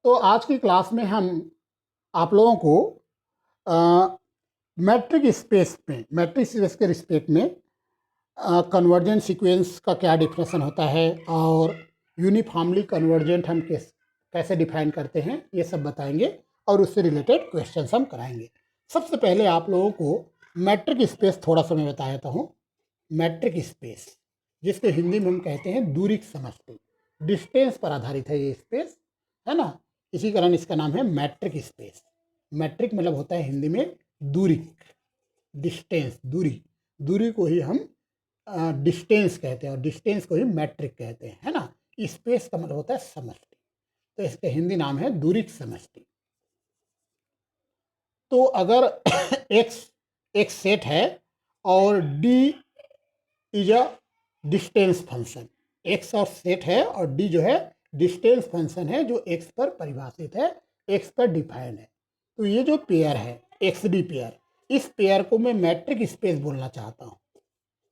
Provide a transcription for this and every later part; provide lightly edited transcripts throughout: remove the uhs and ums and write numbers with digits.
तो आज की क्लास में हम आप लोगों को मैट्रिक स्पेस के रिस्पेक्ट में कन्वर्जेंट सीक्वेंस का क्या डिफिनेशन होता है और यूनिफॉर्मली कन्वर्जेंट हम कैसे डिफाइन करते हैं ये सब बताएंगे और उससे रिलेटेड क्वेश्चंस हम कराएंगे। सबसे पहले आप लोगों को मैट्रिक स्पेस थोड़ा सा मैं बता देता हूँ। मैट्रिक स्पेस जिसको हिंदी में हम कहते हैं दूरिक समष्टि, डिस्टेंस पर आधारित है ये स्पेस, है ना। इसी कारण इसका नाम है मैट्रिक स्पेस। मैट्रिक मतलब होता है हिंदी में दूरिक, डिस्टेंस, दूरी, दूरी को ही हम डिस्टेंस कहते हैं और डिस्टेंस को ही मैट्रिक कहते हैं, है ना। स्पेस का मतलब होता है समष्टि, तो इसका हिंदी नाम है दूरिक समष्टि। तो अगर x एक सेट है और d is a distance function, x और सेट है और d जो है डिस्टेंस फंक्शन है जो x पर परिभाषित है, x पर डिफाइन है। तो ये जो पेयर है एक्स डी पेयर, इस पेयर को मैं मैट्रिक स्पेस बोलना चाहता हूँ।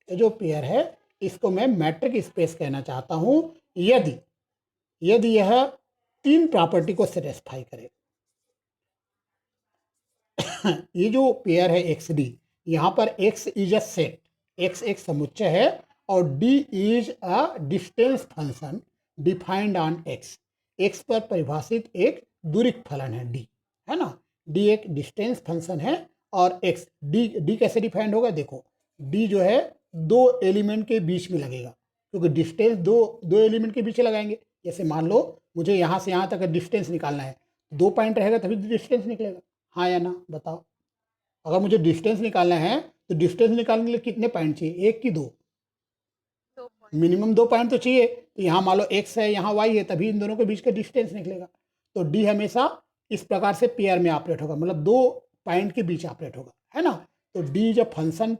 ये जो पेयर है इसको मैं मैट्रिक स्पेस कहना चाहता हूँ यदि यह तीन प्रॉपर्टी को सेटिस्फाई करे। ये जो पेयर है एक्स डी, यहाँ पर x is a set, x एक समुच्चय है और d is a distance function defined on x पर परिभाषित एक दूरिक फलन है d, है ना। d एक डिस्टेंस फंक्शन है और x d कैसे डिफाइंड होगा, देखो d जो है दो एलिमेंट के बीच में लगेगा, क्योंकि डिस्टेंस दो एलिमेंट के बीच लगाएंगे। जैसे मान लो मुझे यहाँ से यहाँ तक डिस्टेंस निकालना है, 2 पॉइंट रहेगा तभी डिस्टेंस निकलेगा, हाँ या ना बताओ। अगर मुझे डिस्टेंस निकालना है तो डिस्टेंस निकालने के लिए कितने पॉइंट चाहिए, एक कि दो? मिनिमम 2 पॉइंट तो चाहिए। तो यहाँ मान लो x है, यहाँ y है, तभी इन दोनों के बीच का डिस्टेंस निकलेगा। तो d हमेशा इस प्रकार से पेयर में ऑपरेट होगा, मतलब 2 पॉइंट के बीच ऑपरेट होगा, है ना। तो d जब function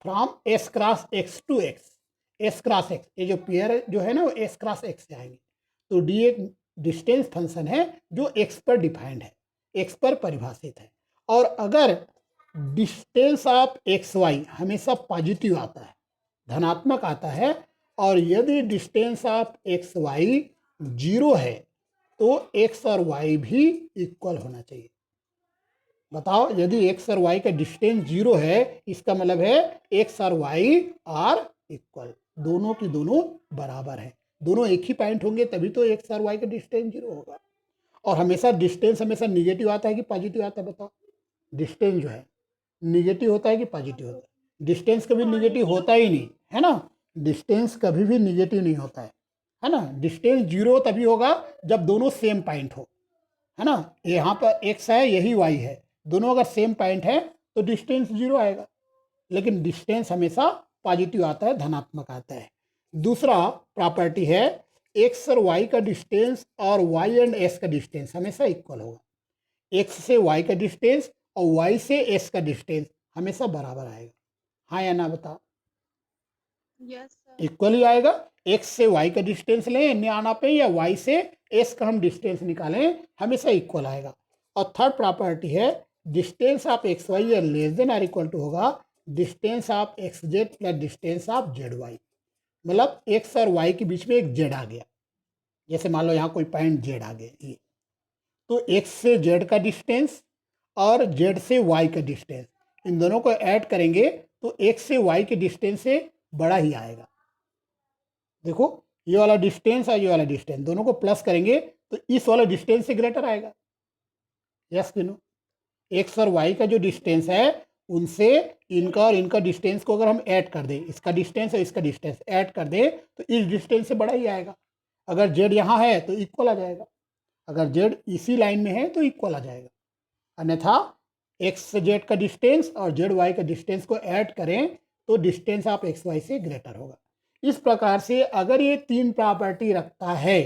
from s cross x to s cross x, ये जो पेयर जो है ना वो s क्रॉस x से आएंगे। तो d एक डिस्टेंस फंक्शन है जो x पर डिफाइंड है, x पर परिभाषित है। और अगर डिस्टेंस ऑफ एक्स वाई हमेशा पॉजिटिव आता है, धनात्मक आता है, और यदि डिस्टेंस ऑफ एक्स वाई 0 है तो x और y भी इक्वल होना चाहिए। बताओ, यदि x और y का डिस्टेंस 0 है इसका मतलब है x और y आर इक्वल, दोनों की दोनों बराबर है, दोनों एक ही पॉइंट होंगे तभी तो x और y का डिस्टेंस 0 होगा। और हमेशा डिस्टेंस हमेशा निगेटिव आता है कि पॉजिटिव आता है, बताओ। डिस्टेंस जो है निगेटिव होता है कि पॉजिटिव होता है? डिस्टेंस कभी निगेटिव होता ही नहीं, है ना। डिस्टेंस कभी भी निगेटिव नहीं होता है ना। डिस्टेंस 0 तभी होगा जब दोनों सेम पॉइंट हो, है ना। यहाँ पर x है यही y है, दोनों अगर सेम पॉइंट है तो डिस्टेंस 0 आएगा। लेकिन डिस्टेंस हमेशा पॉजिटिव आता है, धनात्मक आता है। दूसरा प्रॉपर्टी है x और y का डिस्टेंस और y एंड s का डिस्टेंस हमेशा इक्वल होगा। x से y का डिस्टेंस और y से s का डिस्टेंस हमेशा बराबर आएगा, हाँ या ना बताओ। यस इक्वल ही आएगा। x से y का डिस्टेंस लें अन्य आना पे, या y से s का हम डिस्टेंस निकालें, हमेशा इक्वल आएगा। और थर्ड प्रॉपर्टी है डिस्टेंस ऑफ एक्स वाई या लेस देन और इक्वल टू होगा distance of x z plus distance of z y. मतलब x और y के बीच में एक z आ गया, जैसे मान लो यहाँ कोई पॉइंट z आ गया ये, तो x से z का डिस्टेंस और z से y का डिस्टेंस, इन दोनों को ऐड करेंगे तो x से y के डिस्टेंस से बड़ा ही आएगा। देखो ये वाला डिस्टेंस और ये वाला डिस्टेंस दोनों को प्लस करेंगे तो इस वाला डिस्टेंस से ग्रेटर आएगा, यस कि नो। एक्स और वाई का जो डिस्टेंस है उनसे इनका और इनका डिस्टेंस को अगर हम ऐड कर दें, इसका डिस्टेंस और इसका डिस्टेंस ऐड कर दें तो इस डिस्टेंस से बड़ा ही आएगा। अगर जेड यहाँ है तो इक्वल आ जाएगा, अगर जेड इसी लाइन में है तो इक्वल आ जाएगा। अन्यथा एक्स से जेड का डिस्टेंस और जेड वाई का डिस्टेंस को ऐड करें तो डिस्टेंस ऑफ एक्स वाई से ग्रेटर होगा। इस प्रकार से अगर ये तीन प्रॉपर्टी रखता है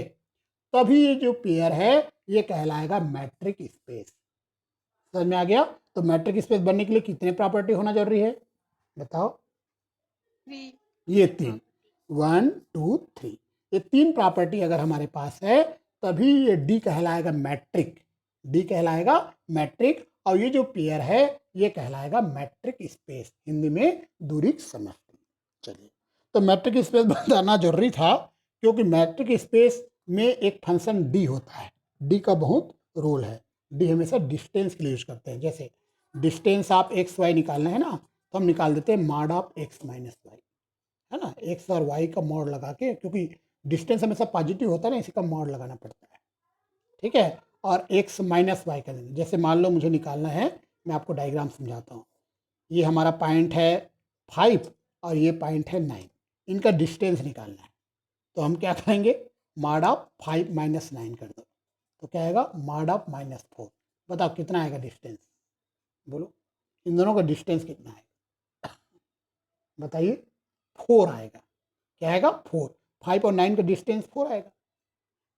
तभी ये जो पेयर है ये कहलाएगा मैट्रिक स्पेस। समझ में आ गया? तो मैट्रिक स्पेस बनने के लिए कितने प्रॉपर्टी होना जरूरी है बताओ? 3 ये 3, 1 2 3, ये 3 प्रॉपर्टी अगर हमारे पास है तभी ये डी कहलाएगा मैट्रिक, डी कहलाएगा मैट्रिक। और ये जो पेयर है ये कहलाएगा मैट्रिक स्पेस, हिंदी में दूरिक समष्टि। चलिए, तो मैट्रिक स्पेस बताना जरूरी था क्योंकि मैट्रिक स्पेस में एक फंक्शन डी होता है, डी का बहुत रोल है। डी हमेशा डिस्टेंस के लिए यूज करते हैं। जैसे डिस्टेंस आप एक्स वाई निकालना है ना, तो हम निकाल देते हैं mod of x minus y, है ना, एक्स और वाई का मॉड लगा के, क्योंकि डिस्टेंस हमेशा पॉजिटिव होता है ना, इसी का मॉड लगाना पड़ता है। ठीक है, और एक्स माइनस वाई का देंगे। जैसे मान लो मुझे निकालना है, मैं आपको डायग्राम समझाता हूँ। ये हमारा पॉइंट है 5 और ये पॉइंट है 9, इनका डिस्टेंस निकालना है। तो हम क्या करेंगे, मॉड ऑफ 5 माइनस 9 कर दो, तो क्या आएगा, मॉड ऑफ -4। बताओ कितना आएगा डिस्टेंस, बोलो इन दोनों का डिस्टेंस कितना आएगा, बताइए। 4 आएगा। क्या आएगा, 4। 5 और 9 का डिस्टेंस 4 आएगा,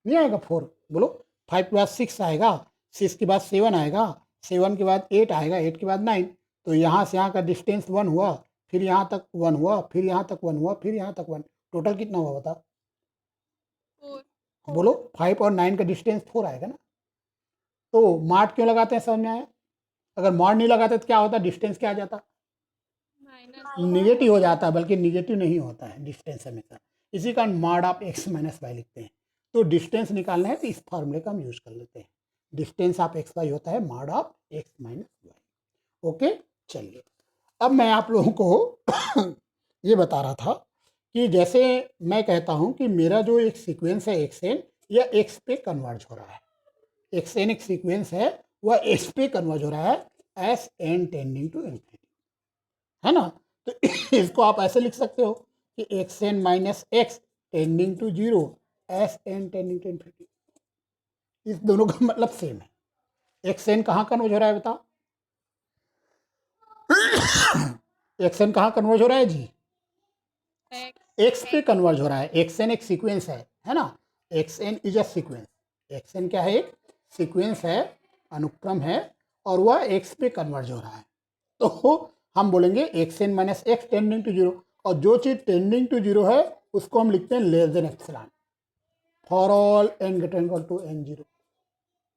नहीं आएगा 4, बोलो। 5 के बाद 6 आएगा, 6 के बाद 7 आएगा, 7 के बाद 8 आएगा, 8 के बाद 9। तो यहाँ से यहाँ का डिस्टेंस 1 हुआ, फिर यहाँ तक 1 हुआ, फिर यहाँ तक 1 हुआ, फिर यहाँ तक 1, टोटल कितना हुआ बताओ, 4 बोलो। 5 और 9 का डिस्टेंस 4 आएगा ना। तो मॉड क्यों लगाते हैं, समझ में आया। अगर मॉड नहीं लगाते तो क्या होता, डिस्टेंस क्या आ जाता, निगेटिव हो जाता है, बल्कि निगेटिव नहीं होता है डिस्टेंस हमेशा। इसी कारण mod of x minus y लिखते हैं। तो डिस्टेंस निकालना है तो इस फॉर्मूले का हम यूज कर लेते हैं। डिस्टेंस ऑफ एक्स वाई होता है mod of x minus y. Okay, चलिए अब मैं आप लोगों को ये बता रहा था कि जैसे मैं कहता हूँ कि मेरा जो एक सीक्वेंस है एक्स एन, यह एक्स पे कन्वर्ज हो रहा है। एक्स एन एक सीक्वेंस है, वह एक्स पे कन्वर्ज हो रहा है s n tending to infinity, है ना। तो इसको आप ऐसे लिख सकते हो कि x n minus x tending to 0 s n tending to infinity. इस दोनों का मतलब सेम है। एक्स एन कहाँ कन्वर्ज हो रहा है बताओ, एक्स एन कहाँ कन्वर्ज हो रहा है जी, एक्स पे कन्वर्ज हो रहा है। एक्स एन एक सीक्वेंस है ना। X n is a sequence. X n क्या है, एक सीक्वेंस है, अनुक्रम है, और वह एक्स पे कन्वर्ज हो रहा है। तो हम बोलेंगे x n minus x tending to 0, और जो चीज़ टेंडिंग टू 0 है उसको हम लिखते हैं less than epsilon for all n greater equal to n 0,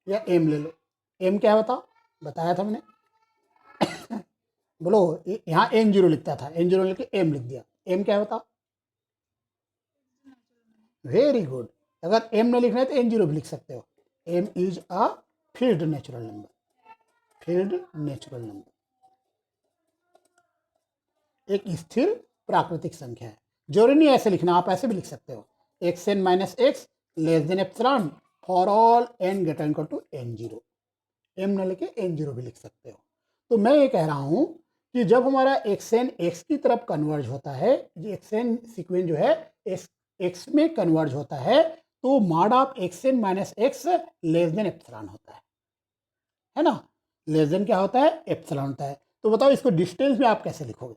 या एम ले लो। एम क्या है बताया था मैंने बोलो, यहाँ एन 0 लिखता था, एन 0 लिख के एम लिख दिया। एम क्या है वेरी गुड। अगर एम नहीं लिखना है तो एन 0 भी लिख सकते हो। M is a field natural number, field natural number एक स्थिर प्राकृतिक संख्या है। जरूरी नहीं ऐसे लिखना, आप ऐसे भी लिख सकते हो, x n minus x less than epsilon for all n greater equal to n 0। M न लेके एन 0 भी लिख सकते हो। तो मैं ये कह रहा हूँ कि जब हमारा एक्स एन एक्स की तरफ कन्वर्ज होता है, एक्स एन सीक्वेंस जो है एक्स में कन्वर्ज होता है, तो mod of x n minus x less than epsilon होता है ना। लेस देन क्या होता है, एप्सिलॉन होता है। तो बताओ इसको डिस्टेंस में आप कैसे लिखोगे,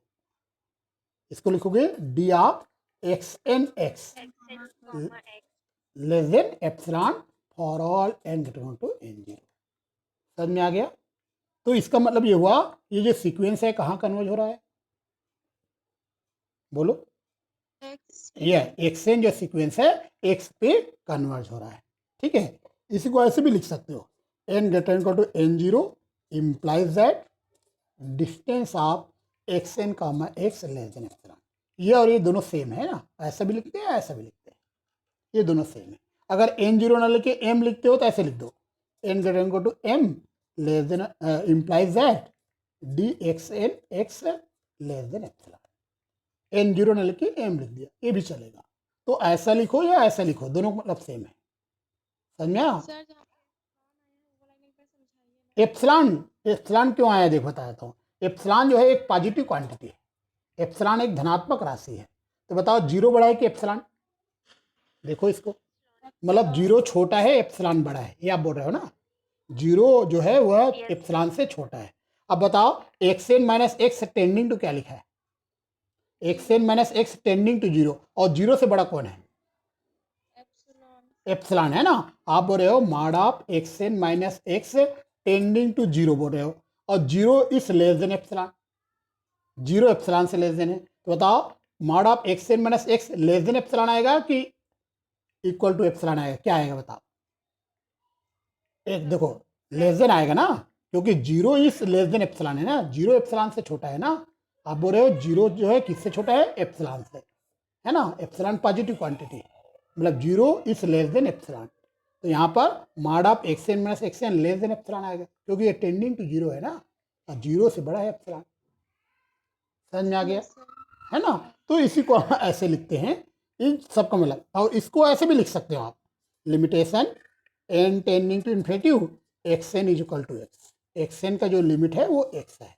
इसको लिखोगे d of x n x less than epsilon for all n greater to n 0। समझ में आ गया। तो इसका मतलब ये हुआ, ये जो सीक्वेंस है कहाँ कन्वर्ज हो रहा है, बोलो। ये एक्स एन जो सीक्वेंस है एक्स पे कन्वर्ज हो रहा है, ठीक है। इसी को ऐसे भी लिख सकते हो, n greater equal to n 0 implies that distance of x n comma x less than epsilon. ये और ये दोनों सेम है ना, ऐसा भी लिखते हैं ऐसा भी लिखते हैं, ये दोनों सेम है। अगर एन 0 ना लिखे एम लिखते हो तो ऐसे लिख दो, n greater equal to m less than implies that d x n x less than epsilon. N 0 ना लिखे एम लिख दिया, ये भी चलेगा। तो ऐसा लिखो या ऐसा लिखो, दोनों का मतलब सेम है। समझ में आया। एप्सिलॉन, एप्सिलॉन क्यों आया देख बताता हूँ। एप्सिलॉन जो है एक पॉजिटिव क्वांटिटी है, एप्सिलॉन एक धनात्मक राशि है। तो बताओ 0 बड़ा है कि एप्सिलॉन, देखो इसको, मतलब 0 छोटा है एप्सिलॉन बड़ा है, ये आप बोल रहे हो ना। 0 जो है वह एप्सिलॉन से छोटा है। अब बताओ x n minus x tending to क्या लिखा है, x n minus x tending to 0, और 0 से बड़ा कौन है, एप्सिलॉन, है ना। आप बोल रहे हो mod of x n minus x tending to 0 बोल रहे हो, और 0 is less than epsilon, 0 epsilon से लेस देन है। तो बताओ mod of x n minus x less than epsilon आएगा कि इक्वल टू एप्सिलॉन आएगा, क्या आएगा बताओ। एक देखो लेस देन आएगा ना, क्योंकि 0 इज लेस देन एप्सिलॉन है ना, 0 एप्सिलॉन से छोटा है ना। आप बोल रहे हो 0 जो है किससे छोटा है, एप्सिलॉन से, है ना। एप्सिलॉन पॉजिटिव क्वांटिटी है, मतलब 0 इज लेस देन एप्सिलॉन। तो यहाँ पर mod of X N minus xn less than epsilon आएगा, क्योंकि ये टेंडिंग टू जीरो है ना, और जीरो से बड़ा है एप्सिलॉन। समझ में आ गया, Yes, sir. है ना। तो इसी को हम ऐसे लिखते हैं, इन सबका मतलब, और इसको ऐसे भी लिख सकते हो आप, limitation n tending to infinity x n is equal to x, x n का जो लिमिट है वो एक्स है,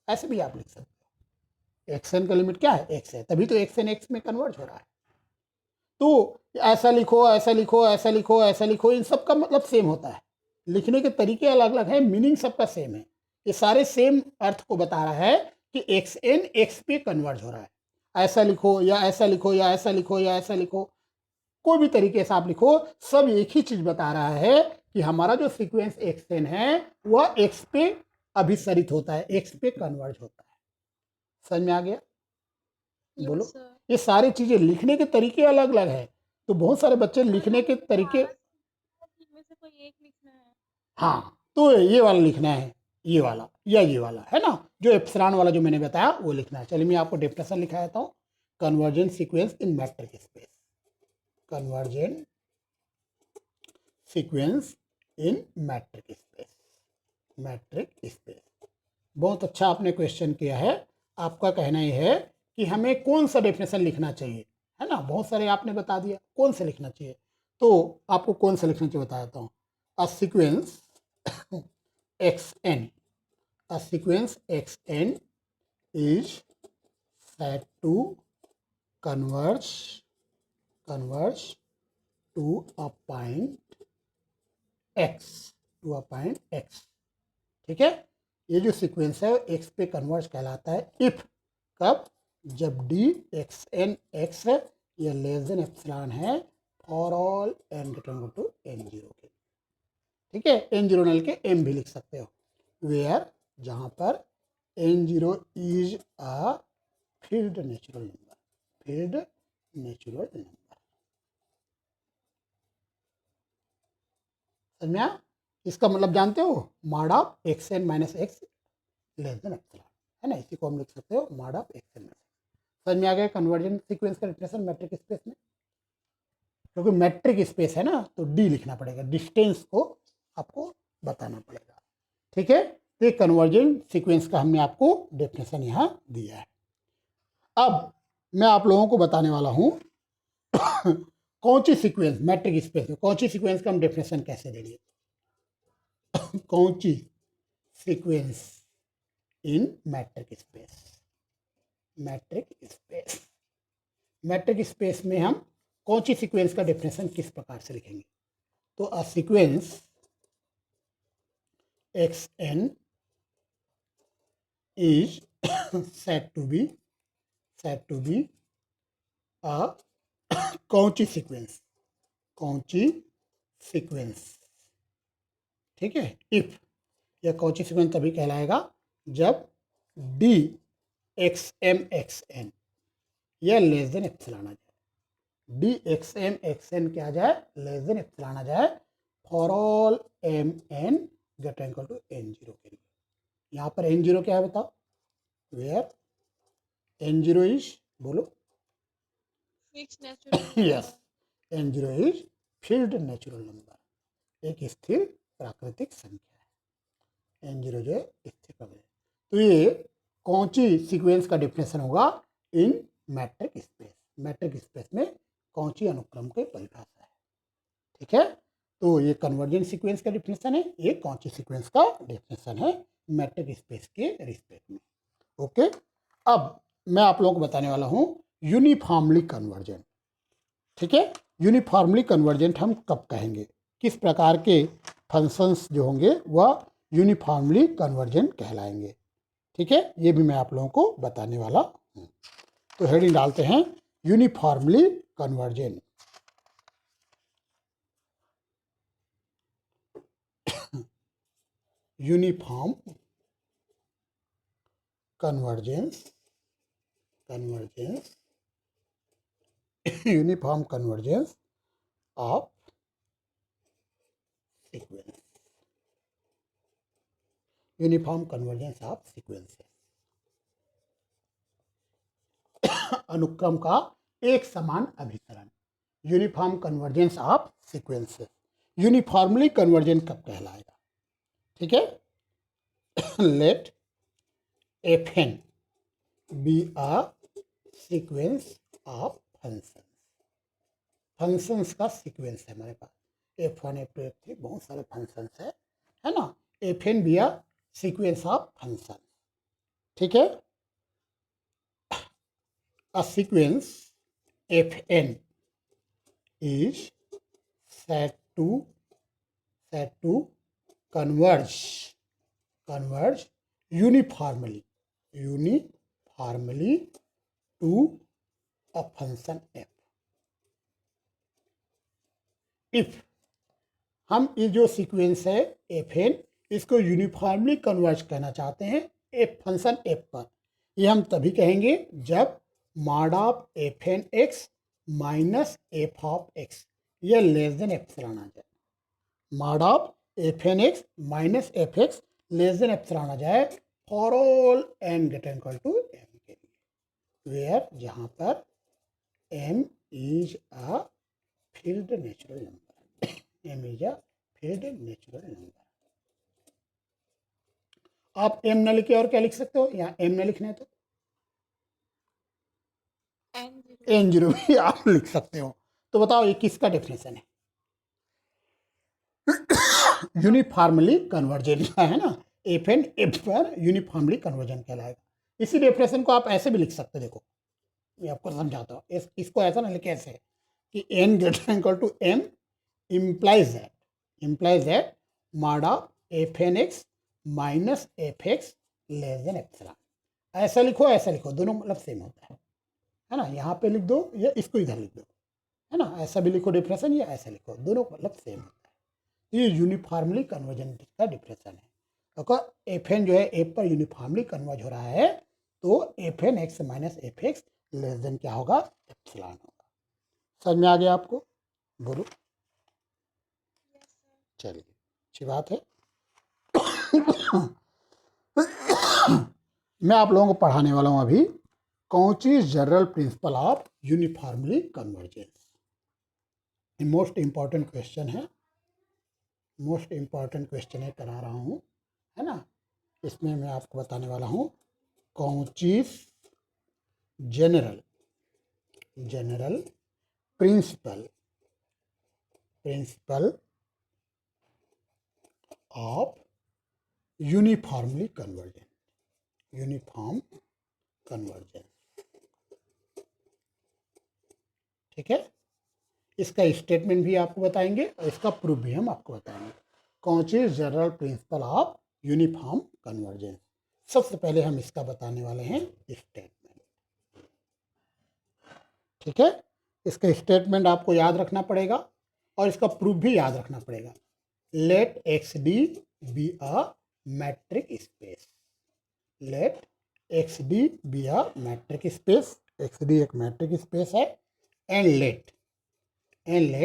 ऐसे भी आप लिख सकते हो। एक्स एन का लिमिट क्या है, एक्स है, तभी तो एक्स एन एक्स में कन्वर्ट हो रहा है। तो ऐसा लिखो, ऐसा लिखो, ऐसा लिखो, ऐसा लिखो, इन सब का मतलब सेम होता है, लिखने के तरीके अलग अलग है, मीनिंग सबका सेम है। ये सारे सेम अर्थ को बता रहा है कि एक्स एन एक्स पे कन्वर्ट हो रहा है। ऐसा लिखो या ऐसा लिखो या ऐसा लिखो या ऐसा लिखो, कोई भी तरीके से आप लिखो, सब एक ही चीज बता रहा है कि हमारा जो सीक्वेंस एक्स एन है वह एक्स पे अभिसरित होता है, एक्स पे कन्वर्ट होता है। समझ में आ गया, बोलो। Yes, sir. ये सारी चीजें लिखने के तरीके अलग अलग है, तो बहुत सारे बच्चे लिखने के तरीके, में से कोई एक लिखना है. हाँ तो ये वाला लिखना है, ये वाला या ये वाला, है ना, जो एप्सिलॉन वाला जो मैंने बताया वो लिखना है। चलिए मैं आपको डेफिनेशन लिखा देता हूँ, convergent sequence in matric space, convergent sequence in matric space, matric space. बहुत अच्छा आपने क्वेश्चन किया है। आपका कहना यह है कि हमें कौन सा डेफिनेशन लिखना चाहिए, है ना, बहुत सारे आपने बता दिया कौन सा लिखना चाहिए, तो आपको कौन सा लिखना चाहिए बता देता हूँ। A sequence x n, a sequence xn is said to converge to a point x, to a point x, ठीक है। ये जो सीक्वेंस है x पे कन्वर्ज कहलाता है इफ, कब, जब d एक्स एन एक्स ये लेस देन एप्सिलॉन है for all n greater to n zero के, ठीक है। n जीरो नल के m भी लिख सकते हो, वेयर, जहां पर n0 is a field natural number, field natural number. समझा, इसका मतलब जानते हो, mod of x n minus x less than epsilon, है ना, इसी को हम लिख सकते हो mod of x n minus. समझ में आ गया कन्वर्जेंट सीक्वेंस का डेफिनेशन मैट्रिक स्पेस में, क्योंकि मैट्रिक स्पेस है ना तो डी लिखना पड़ेगा, डिस्टेंस को आपको बताना पड़ेगा, ठीक है। तो कन्वर्जेंट सीक्वेंस का हमने आपको डेफिनेशन यहाँ दिया है। अब मैं आप लोगों को बताने वाला हूं कौची सीक्वेंस मैट्रिक स्पेस में, कौची सीक्वेंस का हम डेफिनेशन कैसे देंगे, Cauchy sequence in matric space, matric space, matric space में हम कौची सीक्वेंस का डेफिनेशन किस प्रकार से लिखेंगे। तो a sequence x n is said to be a Cauchy sequence, Cauchy sequence, ठीक है। इफ यह Cauchy sequence तभी कहलाएगा जब d x m x n यह लेस देन एप्सिलॉन आ जाए, d x m x n क्या आ जाए, लेस देन एप्सिलॉन आ जाए for all m n greater equal to n zero के लिए। यहाँ पर एन जीरो क्या है बताओ, वेयर एन जीरो इज, बोलो, Fixed natural number. Yes, n zero is field natural number, एक स्थिर प्राकृतिक संख्या है, एन जीरो जो है स्थिर प्राकृतिक। तो ये कौची सीक्वेंस का डेफिनेशन होगा इन मैट्रिक स्पेस, मैट्रिक स्पेस में कौची अनुक्रम की परिभाषा है, ठीक है। तो ये कन्वर्जेंट सीक्वेंस का डेफिनेशन है, ये कौची सीक्वेंस का डेफिनेशन है मैट्रिक स्पेस के रिस्पेक्ट में, ओके। अब मैं आप लोगों को बताने वाला हूँ यूनिफॉर्मली कन्वर्जेंट, ठीक है। यूनिफॉर्मली कन्वर्जेंट हम कब कहेंगे, किस प्रकार के फंक्शंस जो होंगे वह यूनिफॉर्मली कन्वर्जेंट कहलाएंगे, ठीक है, ये भी मैं आप लोगों को बताने वाला हूँ। तो हेडिंग डालते हैं uniformly convergent, uniform convergence, convergence uniform convergence of sequence, uniform convergence of sequences, अनुक्रम का एक समान अभिसरण, uniform convergence of sequences, uniformly convergence कब कहलाएगा? ठीक है, let fn be a sequence of functions. Functions का सीक्वेंस है हमारे पास, f1 f2 f3 बहुत सारे फंक्शंस है ना। fn be a sequence of functions, ठीक है। a sequence fn is said to converge uniformly to a function f if हम ये जो सीक्वेंस है fn इसको यूनिफॉर्मली कन्वर्ज करना चाहते हैं एफ फंक्शन f पर। ये हम तभी कहेंगे जब mod of fn x minus f of x यह लेस देन एप्सिलॉन आ जाए। Mod of fn x minus f x less than epsilon आ जाए for all n greater equal to m के लिए, वेयर जहाँ पर m is a field natural number, m is a field natural number. आप m न लिखे और क्या लिख सकते हो, यहाँ m न लिखना है तो n0 भी आप लिख सकते हो। तो बताओ ये किसका डेफिनेशन है? यूनिफॉर्मली कन्वर्जन का है ना, fn f पर यूनिफॉर्मली कन्वर्जन कहलाएगा। इसी डेफिनेशन को आप ऐसे भी लिख सकते हो, देखो मैं आपको समझाता हूँ। इसको ऐसा ना लिखे ऐसे कि n greater equal to m implies that mod of fn x minus f x less than epsilon. ऐसा लिखो ऐसा लिखो, दोनों मतलब सेम होता है ना। यहाँ पे लिख दो या इसको इधर लिख दो, है ना। ऐसा भी लिखो डिप्रेशन या ऐसा लिखो, दोनों मतलब सेम होता है। ये यूनिफॉर्मली कन्वर्जन का डिप्रेशन है। अगर एफ एन जो है एफ पर यूनिफॉर्मली कन्वर्ज हो रहा है तो f n x minus f x less than क्या होगा, एप्सिलॉन होगा। समझ में आ गया आपको? बोलो। चलिए अच्छी बात है। मैं आप लोगों को पढ़ाने वाला हूं अभी Cauchy's general principle of uniformly convergence. Most important question है, मोस्ट इंपॉर्टेंट क्वेश्चन है करा रहा हूं, है ना। इसमें मैं आपको बताने वाला हूं Cauchy's general principle of uniform convergence, ठीक है। इसका स्टेटमेंट भी आपको बताएंगे और इसका प्रूफ भी हम आपको बताएंगे। Cauchy's general principle of uniform convergence. सबसे पहले हम इसका बताने वाले हैं स्टेटमेंट, ठीक है। इसका स्टेटमेंट आपको याद रखना पड़ेगा और इसका प्रूफ भी याद रखना पड़ेगा। Let x d be a metric space, let x d be a metric space, x d एक मैट्रिक स्पेस है। एंड लेट एफ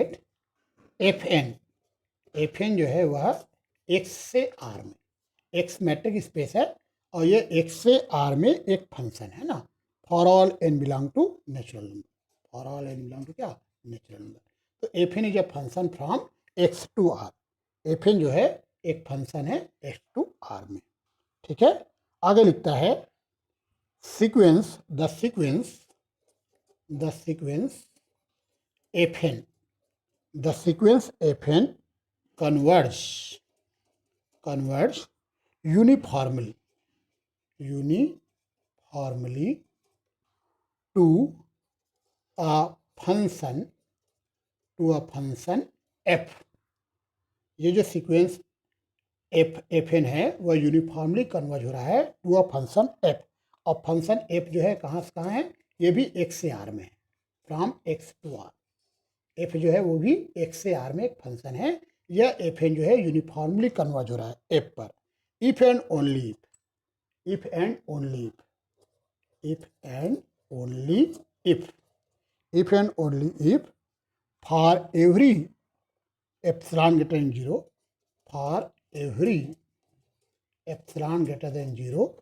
एन जो है वह एक्स से आर में, एक्स मैट्रिक स्पेस है और ये एक्स से आर में एक फंक्शन है ना। For all n belong to natural number, for all n belong to क्या, नेचुरल नंबर। तो f n is a function from x to R, f n जो है एक फंक्शन है एक्स टू आर में, ठीक है। आगे लिखता है sequence the sequence fn, the sequence fn converge uniformly to a function f। ये जो सीक्वेंस एफ एन है वह यूनिफॉर्मली कन्वर्ज हो रहा है टू अ फंक्शन एफ। और फंक्शन एफ जो है कहाँ से कहाँ है, ये भी एक्स से आर में है, from x to R. F जो है वो भी एक्स से आर में एक फंक्शन है। यह एफ एन जो है यूनिफॉर्मली कन्वर्ज हो रहा है एफ पर। If and only if for every epsilon greater than zero, for every epsilon greater than 0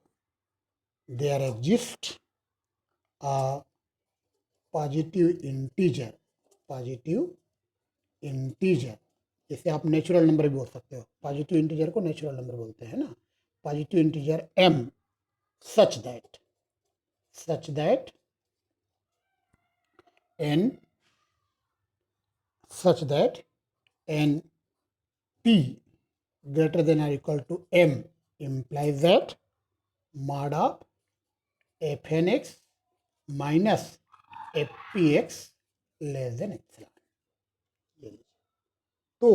there exists a positive integer इसे आप नेचुरल नंबर भी बोल सकते हो, पॉजिटिव इंटीजर को नेचुरल नंबर बोलते हैं ना, positive integer m such that n p greater than or equal to m implies that mod of fn x minus fpx less than epsilon। तो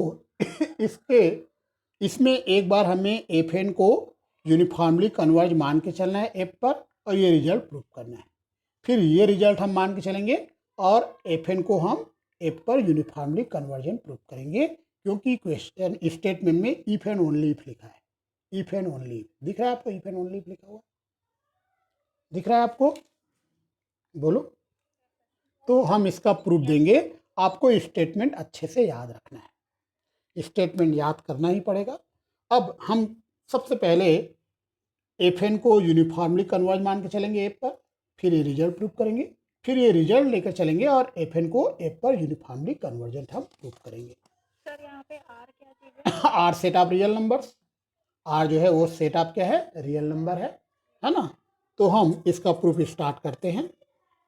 इसमें एक बार हमें एफ एन को यूनिफॉर्मली कन्वर्ज मान के चलना है एफ पर, और ये रिजल्ट प्रूफ करना है। फिर ये रिजल्ट हम मान के चलेंगे और एफ एन को हम एफ पर यूनिफॉर्मली कन्वर्जन प्रूफ करेंगे, क्योंकि क्वेश्चन स्टेटमेंट में इफ एंड ओनली इफ लिखा है। इफ एंड ओनली इफ दिख रहा है आपको? इफ एंड ओनली इफ लिखा हुआ दिख रहा है आपको? बोलो। तो हम इसका प्रूफ देंगे। आपको स्टेटमेंट अच्छे से याद रखना है, स्टेटमेंट याद करना ही पड़ेगा। अब हम सबसे पहले एफ एन को यूनिफॉर्मली कन्वर्ज मान के चलेंगे एफ पर, फिर ये रिजल्ट प्रूफ करेंगे, फिर ये रिजल्ट लेकर चलेंगे और एफ एन को एफ पर यूनिफॉर्मली कन्वर्जन हम प्रूफ करेंगे। सर यहाँ पे आर क्या चीज है? R set of real numbers, R जो है वो सेट ऑफ क्या है? रियल नंबर है ना। तो हम इसका प्रूफ स्टार्ट करते हैं।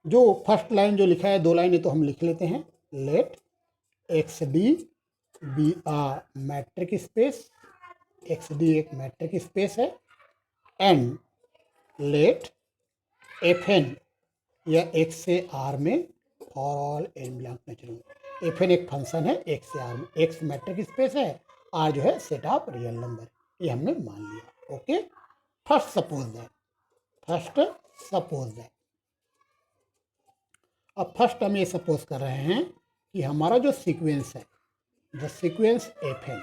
जो फर्स्ट लाइन जो लिखा है, दो लाइन, तो हम लिख लेते हैं। Let x d be a metric space, x d एक मैट्रिक स्पेस है, एंड लेट एफ एन या एक्स से आर में for all n belong natural. F n एक फंक्शन है एक्स से आर में, एक्स मैट्रिक स्पेस है, आर जो है सेट ऑफ रियल नंबर, ये हमने मान लिया। ओके, फर्स्ट सपोज दैट अब फर्स्ट हम ये सपोज कर रहे हैं कि हमारा जो सीक्वेंस है, द सीक्वेंस एफ एन,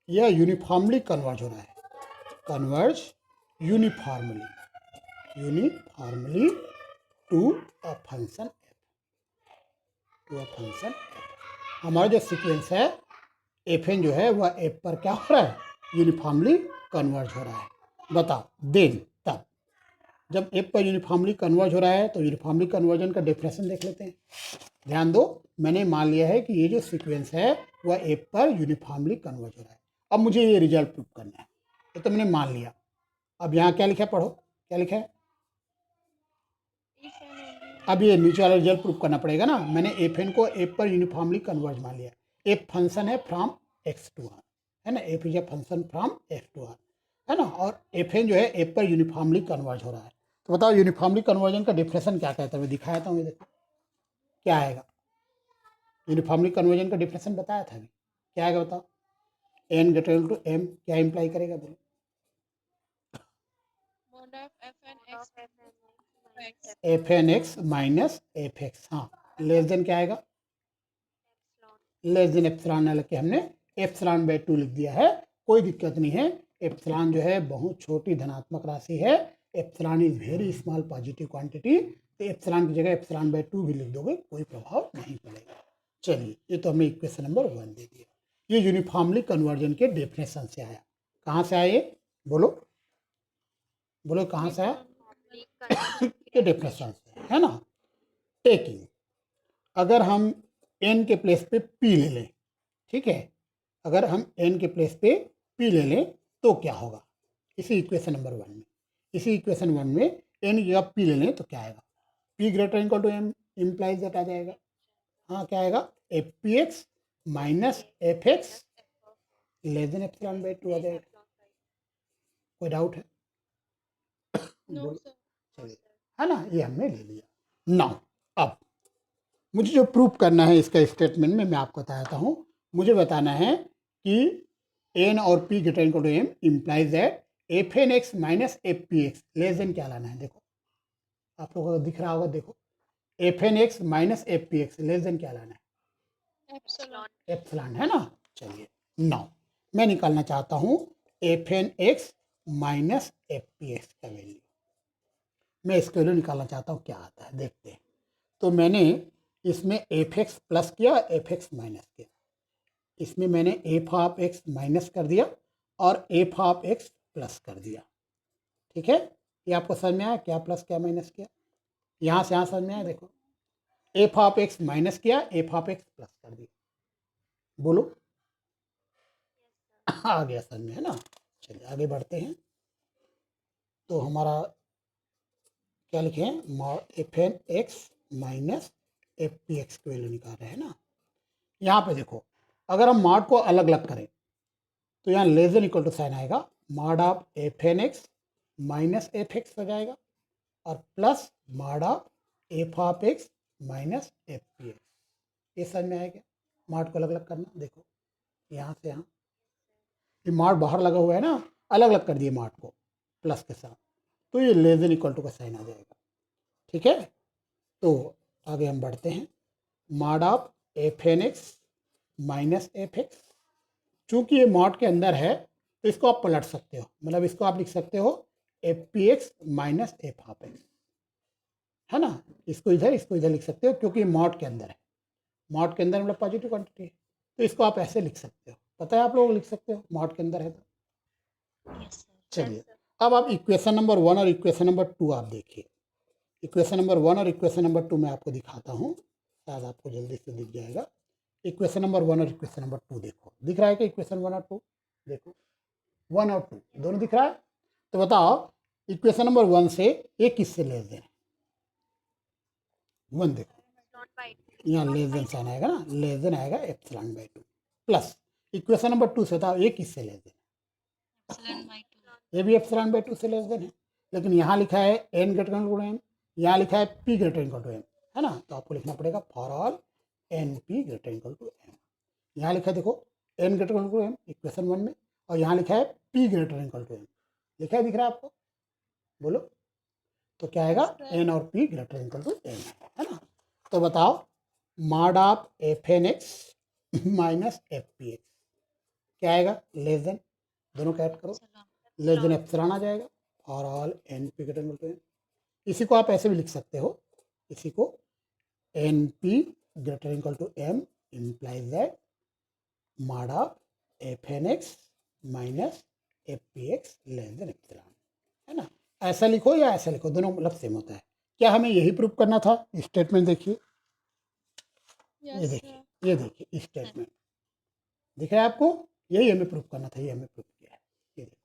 यह यूनिफॉर्मली कन्वर्ज हो रहा है, converge uniformly to a function f. हमारा जो सीक्वेंस है एफ एन जो है वह एफ पर क्या हो रहा है? यूनिफॉर्मली कन्वर्ज हो रहा है। बताओ देन, तब जब एफ पर यूनिफॉर्मली कन्वर्ज हो रहा है तो यूनिफॉर्मली कन्वर्जन का डेफिनेशन देख लेते हैं। ध्यान दो, मैंने मान लिया है कि ये जो सीक्वेंस है वह एफ पर यूनिफॉर्मली कन्वर्ज हो रहा है। अब मुझे ये रिजल्ट प्रूफ करना है, ये तो मैंने मान लिया। अब यहाँ क्या लिखा है? पढ़ो क्या लिखा है। अब ये नीचे वाला रिजल्ट प्रूफ करना पड़ेगा ना। मैंने एफ एन को एफ पर यूनिफॉर्मली कन्वर्ज मान लिया। एफ फंक्शन है फ्रॉम एक्स टू आर, है ना, f is a function from x to R, है ना, और एफ एन जो है एफ पर यूनिफॉर्मली कन्वर्ज हो रहा है। तो बताओ यूनिफॉर्मली कन्वर्जन का डिफरेंशन क्या कहता है? मैं दिखाया था, ये देखो क्या आएगा। यूनिफॉर्मली कन्वर्जन का डिफरेंशन बताया था अभी, क्या आएगा बताओ। एन ग्रेटर टू एम क्या इंप्लाई करेगा? बोलो। F n x minus f x, हाँ, लेस देन क्या आएगा? लेस देन एप्सिलॉन न लग के हमने एप्सिलॉन बाय 2 लिख दिया है। कोई दिक्कत नहीं है, एप्सिलॉन जो है बहुत छोटी धनात्मक राशि है। Epsilon is very small positive quantity, तो एप्सिलॉन की जगह एप्सिलॉन बाय 2 भी लिख दोगे, कोई प्रभाव नहीं पड़ेगा। चलिए, ये तो हमने इक्वेशन नंबर 1 दे दिया। ये यूनिफॉर्मली कन्वर्जन के डेफिनेशन से आया। कहाँ से आए? बोलो बोलो, कहाँ से आया? के डेफिनेशन से, है ना। टेकिंग, अगर हम n के प्लेस पे p ले लें, ठीक है, अगर हम n के प्लेस पे p ले लें तो क्या होगा? इसी इक्वेशन नंबर 1 में, इसी इक्वेशन 1 में n की जगह p ले लें तो क्या आएगा? p greater equal to m implies that आ जाएगा। हाँ, क्या आएगा? F p x minus f x less than epsilon by 2 आ जाएगा। कोई डाउट है? No sir. चलिए, है ना, ये हमने ले लिया। नाउ अब मुझे जो प्रूफ करना है इसका स्टेटमेंट में मैं आपको बताता हूँ। मुझे बताना है कि एन और p greater equal to m implies that f n x minus f p x less than क्या लाना है? देखो आप लोगों को दिख रहा होगा, देखो f n x minus f p x less than क्या लाना है? एप्सिलॉन, है ना। चलिए, नाउ मैं निकालना चाहता हूँ f n x minus f p x का वैल्यू। मैं इसका वैल्यू निकालना चाहता हूँ, क्या आता है देखते हैं। तो मैंने इसमें एफ एक्स प्लस किया, एफ एक्स माइनस किया। इसमें मैंने एफ ऑफ एक्स माइनस कर दिया और एफ ऑफ एक्स प्लस कर दिया। ठीक है, ये आपको समझ में आया क्या प्लस क्या माइनस किया? यहाँ से यहाँ समझ में आया? देखो, एफ ऑफ एक्स माइनस किया, एफ ऑफ एक्स प्लस कर दिया। बोलो, आ गया समझ में, है ना। चलिए आगे बढ़ते हैं। तो हमारा क्या लिखे हैं, mod f n x minus f p x की वैल्यू निकाल रहे हैं ना। यहाँ पे देखो, अगर हम मॉड को अलग अलग करें तो यहाँ less than equal to sign आएगा, mod of f n x minus f x हो जाएगा और plus mod of f of x minus f p x. ये समझ में आएगा। मॉड को अलग अलग करना, देखो यहाँ से यहाँ, ये मॉड बाहर लगा हुआ है ना, अलग अलग कर दिए मॉड को प्लस के साथ, तो ये लेस देन इक्वल टू का साइन आ जाएगा। ठीक है, तो आगे हम बढ़ते हैं। Mod of f n x minus f x, चूँकि ये मॉड के अंदर है तो इसको आप पलट सकते हो, मतलब इसको आप लिख सकते हो F p x minus f of x, है ना। इसको इधर लिख सकते हो क्योंकि मॉड के अंदर है। मॉड के अंदर मतलब पॉजिटिव क्वांटिटी है, तो इसको आप ऐसे लिख सकते हो। पता है आप लोग लिख सकते हो, मॉड के अंदर है तो। चलिए अब आप इक्वेशन नंबर 1 और इक्वेशन नंबर 2 आप देखिए। इक्वेशन नंबर 1 और इक्वेशन नंबर 2 मैं आपको दिखाता हूँ, शायद आपको जल्दी से दिख जाएगा। इक्वेशन नंबर 1 और इक्वेशन नंबर 2 देखो, दिख रहा है कि इक्वेशन 1 और 2, देखो 1 और 2 दोनों दिख रहा है। तो बताओ इक्वेशन नंबर 1 से ये किससे लेस देन है, 1 देखो यहाँ लेस देन साइन आएगा ना, लेस देन आएगा epsilon by 2 plus equation number 2 से बताओ ये किससे लेस देन है, ये भी एप्सिलॉन बाई 2 से लेस देन है। लेकिन यहाँ लिखा है n greater equal to m, यहाँ लिखा है p greater equal to m, है ना। तो आपको लिखना पड़ेगा for all n p greater equal to m. यहाँ लिखा है देखो n greater equal to m equation 1 में, और यहाँ लिखा है p greater equal to m, लिखा है, दिख रहा है आपको, बोलो। तो क्या आएगा, एन और p greater equal to m, है ना। तो बताओ mod of f n x minus f p x क्या आएगा, लेस देन, दोनों का ऐड करो, लेस देन एप्सिलॉन आ जाएगा और all n p greater equal to m. इसी को आप ऐसे भी लिख सकते हो, इसी को n p greater equal to m implies that mod of f n x minus f p x less than epsilon, है ना। ऐसा लिखो या ऐसा लिखो, दोनों मतलब सेम होता है। क्या हमें यही प्रूव करना था, स्टेटमेंट देखिए, ये देखिए, ये देखिए स्टेटमेंट दिख रहा है आपको, यही हमें प्रूव करना था, ये हमें प्रूव किया है, ये देखो।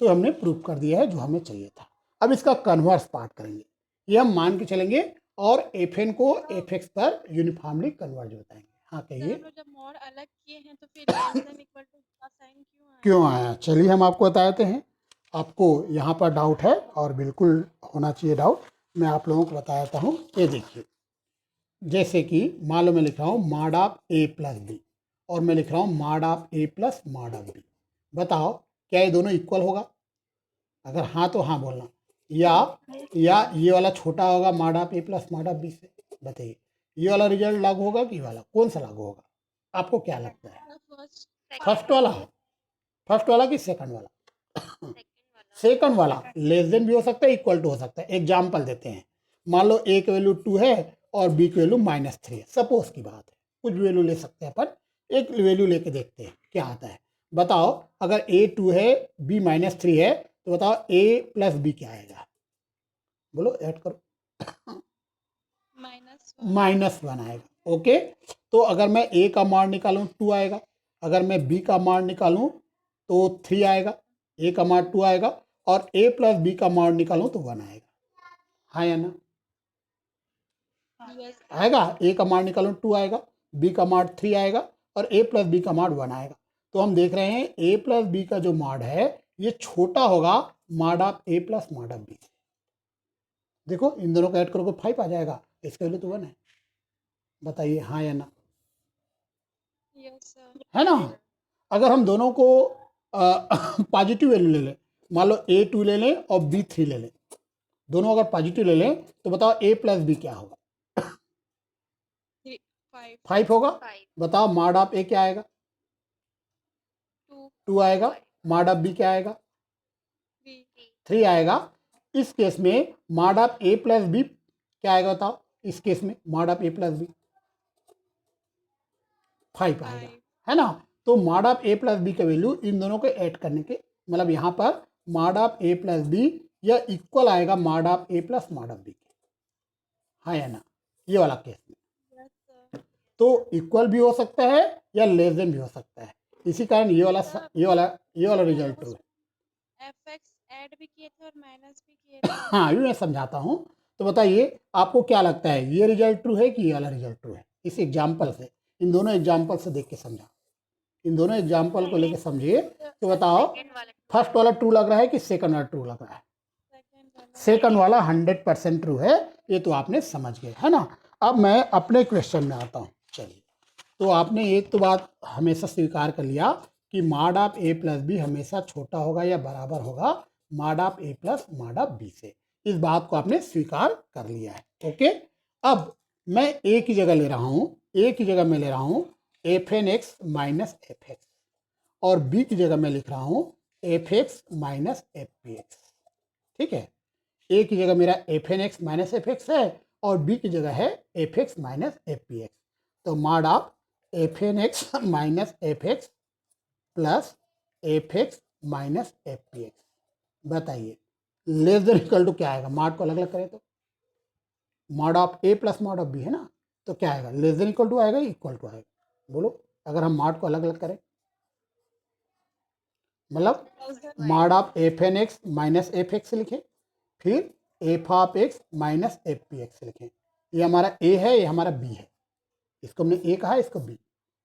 तो हमने प्रूव कर दिया है जो हमें चाहिए था। अब इसका कन्वर्स पार्ट करेंगे, ये हम मान के चलेंगे और एफ एन को एफ एक्स पर यूनिफॉर्मली कन्वर्ज बताएंगे। हाँ कहिए, जब मॉड अलग किए हैं तो फिर लेस देन इक्वल टू का साइन क्यों आया, चलिए हम आपको बताते हैं। आपको यहाँ पर डाउट है और बिल्कुल होना चाहिए डाउट, मैं आप लोगों को बता देता हूँ। ये देखिए, जैसे कि मान लो मैं लिख रहा हूँ mod of a plus b और मैं लिख रहा हूँ mod of a plus mod of b, बताओ क्या ये दोनों इक्वल होगा, अगर हाँ तो हाँ बोलना, या ये वाला छोटा होगा mod of a plus mod of b से, बताइए ये वाला रिजल्ट लागू होगा कि वाला, कौन सा लागू होगा, आपको क्या लगता है, फर्स्ट वाला कि सेकंड वाला, सेकंड वाला लेस देन भी हो सकता है, इक्वल टू हो सकता है। एग्जाम्पल देते हैं, मान लो ए की वैल्यू 2 है और बी की वैल्यू -3 है, सपोज की बात है, कुछ भी वैल्यू ले सकते हैं अपन, एक वैल्यू लेके देखते हैं क्या आता है। बताओ अगर ए 2 है बी -3 है तो बताओ ए प्लस बी क्या आएगा, बोलो ऐड करो, -1 आएगा। ओके, तो अगर मैं ए का मान निकालूं 2 आएगा, अगर मैं बी का मान निकालूं तो 3 आएगा, ए का मान 2 आएगा और ए प्लस बी का मान निकालूं तो 1 आएगा, हाँ या ना, आएगा। ए का मान निकालूं 2 आएगा, बी का मान 3 आएगा और ए प्लस बी का मान 1 आएगा। तो हम देख रहे हैं ए प्लस बी का जो मॉड है ये छोटा होगा mod of a plus mod of b. देखो इन दोनों को ऐड करोगे 5 आ जाएगा, इसका वैल्यू तो 1 है, बताइए हाँ या ना, है ना। अगर हम दोनों को पॉजिटिव वैल्यू ले लें, मान लो A2 ले लें और B3 ले लें, दोनों अगर पॉजिटिव ले लें तो बताओ A प्लस बी क्या होगा, 5 होगा। बताओ मॉड ऑफ ए क्या आएगा, 2 आएगा, मॉड ऑफ बी क्या आएगा, 3 आएगा। इस केस में mod of a plus b क्या आएगा बताओ, इस केस में mod of a plus b 5 आएगा, है ना। तो mod of a plus b का वैल्यू इन दोनों को ऐड करने के, मतलब यहाँ पर mod of a plus b या इक्वल आएगा mod of a plus mod of b के, हाँ या ना, ये वाला केस में। तो इक्वल भी हो सकता है या लेस देन भी हो सकता है, इसी कारण ये वाला रिजल्ट ट्रू है। एफएक्स ऐड भी किए थे और माइनस भी किए थे। हाँ, ये मैं समझाता हूँ। तो बताइए आपको क्या लगता है, ये रिजल्ट ट्रू है कि ये वाला रिजल्ट ट्रू है? इस एग्जाम्पल से, इन दोनों एग्जाम्पल से देख के समझा, इन दोनों एग्जाम्पल को लेके समझिए। तो बताओ फर्स्ट वाला ट्रू लग रहा है कि सेकंड वाला ट्रू लग रहा है? सेकंड वाला 100% ट्रू है, ये तो आपने समझ गए, है ना। अब मैं अपने क्वेश्चन में आता हूँ। चलिए, तो आपने एक तो बात हमेशा स्वीकार कर लिया कि mod of a plus b हमेशा छोटा होगा या बराबर होगा mod of a plus mod of b से। इस बात को आपने स्वीकार कर लिया है। ओके, अब मैं ए की जगह ले रहा हूँ, ए की जगह मैं ले रहा हूँ f n x minus f x, और बी की जगह मैं लिख रहा हूँ f x minus f p x. ठीक है, ए की जगह मेरा f n x minus f x है और बी की जगह है f x minus f p x. तो mod of f n x minus f x plus f x minus f p x, बताइए लेस देन इक्वल टू क्या आएगा? Mod को अलग अलग करें तो mod of a plus mod of b है ना, तो क्या आएगा? लेस देन इक्वल टू आएगा, इक्वल टू आएगा? बोलो, अगर हम मॉड को अलग अलग करें, मतलब mod of f n x minus f x लिखें, फिर f of x minus f p x लिखें। ये हमारा ए है, ये हमारा बी है, इसको हमने ए कहा, इसको बी।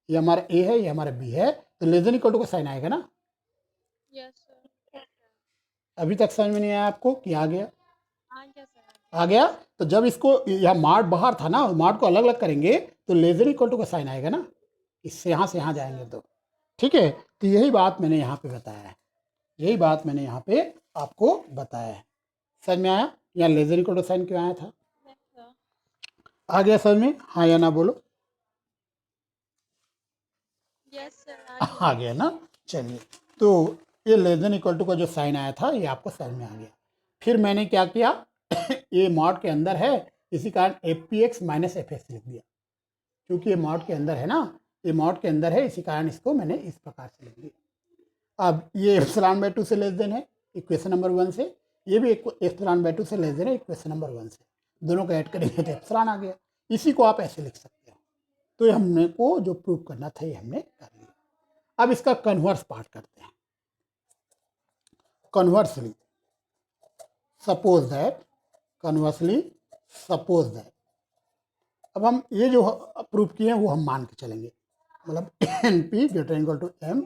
ये हमारा ए है, ये हमारा बी है, तो लेस देन इक्वल टू का साइन आएगा ना। Yes sir. अभी तक समझ में नहीं आया आपको कि आ गया? हाँ क्या सर? आ गया। तो जब इसको यहाँ मार्ट बाहर था ना, मार्ट को अलग अलग करेंगे तो लेस देन इक्वल टू का साइन आएगा ना, इससे यहाँ से यहाँ जाएंगे तो। ठीक है, तो यही बात मैंने यहाँ पे बताया है, यही बात मैंने यहाँ पे आपको बताया है। समझ में आया? यहाँ less than equal to sign क्यों आया था? Yes sir. आ गया समझ में? हाँ या ना बोलो। Yes sir. आ गया ना। चलिए, तो ये लेस देन इक्वल टू का जो साइन आया था ये आपको समझ में आ गया। फिर मैंने क्या किया ये मॉड के अंदर है, इसी कारण F p x minus f x लिख दिया, क्योंकि ये मॉड के अंदर है ना, ये मॉड के अंदर है, इसी कारण इसको मैंने इस प्रकार से लिख दिया। अब ये एप्सिलॉन बाय 2 से लेस देन है इक्वेशन नंबर 1 से, ये भी एप्सिलॉन बाय 2 से लेस देन है इक्वेशन नंबर 1 से, दोनों को ऐड करेंगे तो एप्सिलॉन आ गया। इसी को आप ऐसे लिख सकते हो। तो ये हमने को जो प्रूव करना था ये हमने कर लिया। अब इसका कन्वर्स पार्ट करते हैं। Conversely suppose that, conversely suppose that, अब हम ये जो प्रूफ किए हैं वो हम मान के चलेंगे, मतलब n p greater equal to m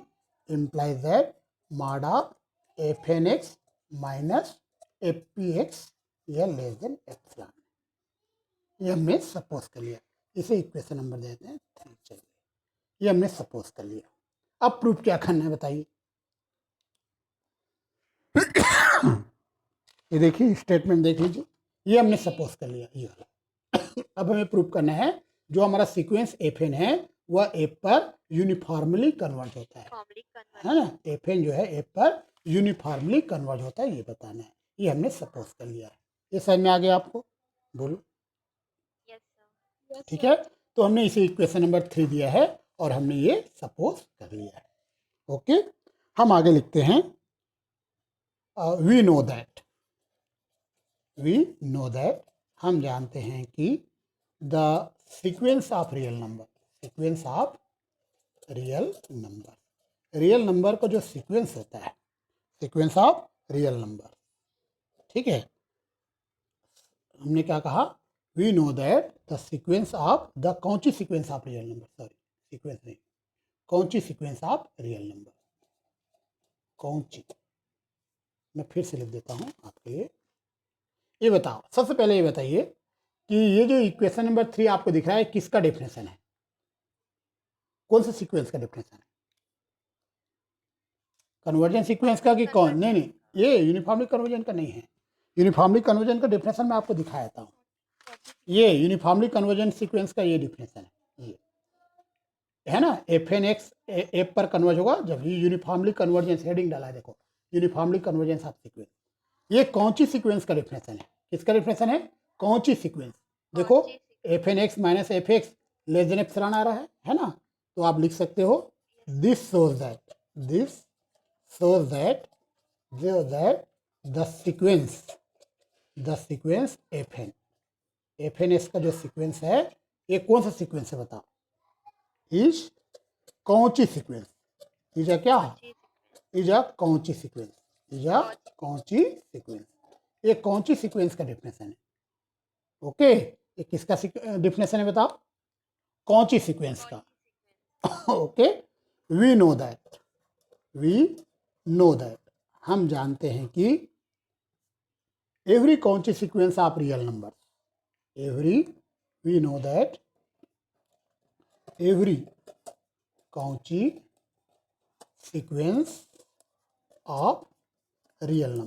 implies that mod of f n x minus f p x या लेस देन एप्सिलॉन। ये हमने सपोज कर लिया, इसे इक्वेशन नंबर देते हैं 3। चलिए, ये हमने सपोज कर लिया। अब प्रूफ क्या करना है बताइए? ये देखिए स्टेटमेंट देख लीजिए, ये हमने सपोज कर लिया ये वाला। अब हमें प्रूफ करना है जो हमारा सीक्वेंस एफ एन है वह एफ पर यूनिफॉर्मली कन्वर्ट होता है ना, एफ एन जो है एफ पर यूनिफॉर्मली कन्वर्ट होता है, ये बताना है। ये हमने सपोज कर लिया है। ये समझ में आ गया आपको? बोलो। ठीक है, तो हमने इसे इक्वेशन नंबर 3 दिया है और हमने ये सपोज कर लिया है। ओके, हम आगे लिखते हैं वी नो दैट, हम जानते हैं कि the sequence of real number, sequence of real number का जो सीक्वेंस होता है, सीक्वेंस ऑफ रियल नंबर, ठीक है, हमने क्या कहा? We know that the sequence of the कौन सी sequence of real number, sorry sequence नहीं, कौन सी सीक्वेंस ऑफ रियल नंबर, कौन सी, मैं फिर से लिख देता हूँ आपके लिए। ये बताओ, सबसे पहले ये बताइए कि ये जो इक्वेशन नंबर 3 आपको दिख रहा है किसका डेफिनेशन है? कौन सा सीक्वेंस का डेफिनेशन है? कन्वर्जेंट सीक्वेंस का कि कौन? नहीं, ये यूनिफॉर्मली कन्वर्जेंट का नहीं है। यूनिफॉर्मली कन्वर्जेंट का डेफिनेशन मैं आपको दिखाया था, ये यूनिफॉर्मली कन्वर्जेंट सीक्वेंस का ये डेफिनेशन है, ये है ना, एफ एन एक्स एफ पर कन्वर्ज होगा जब ये यूनिफॉर्मली कन्वर्जेंस, हेडिंग डाला है देखो, यूनिफॉर्मली कन्वर्जेंस ऑफ सीक्वेंस। ये कौन सी सीक्वेंस का डेफिनेशन है? किसका डेफिनेशन है? कौन सी सीक्वेंस? देखो f n x minus f x less than epsilon आ रहा है ना, तो आप लिख सकते हो this shows that the sequence f n x का जो सीक्वेंस है ये कौन सा सीक्वेंस है बताओ? इज कौन सी सीक्वेंस? इज अ क्या, Cauchy sequence is a Cauchy sequence, is a Cauchy sequence. ये कौची सीक्वेंस का डेफिनेशन है। ओके, ये किसका डेफिनेशन है बताओ, कौची सीक्वेंस का। Okay, we know that, we know that, हम जानते हैं कि every Cauchy sequence of real numbers, we know that every Cauchy sequence of real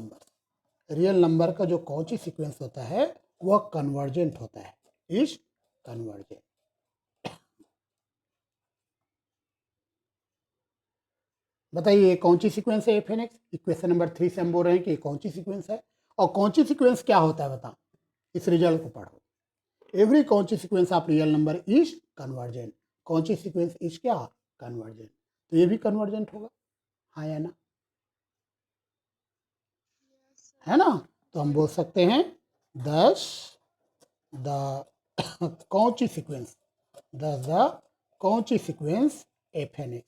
number का जो Cauchy sequence होता है वह कन्वर्जेंट होता है, इज कन्वर्जेंट। बताइए कौन सी सीक्वेंस है f n x, equation number 3 से हम बोल रहे हैं कि कौन सी सीक्वेंस है, और कौन सी सीक्वेंस क्या होता है बताओ, इस रिजल्ट को पढ़ो। एवरी कौन सी sequence of real number is convergent, कौन सी सीक्वेंस इज क्या, कन्वर्जेंट, तो ये भी कन्वर्जेंट होगा, हाँ या ना, है ना। तो हम बोल सकते हैं thus the Cauchy sequence, the Cauchy sequence f n x,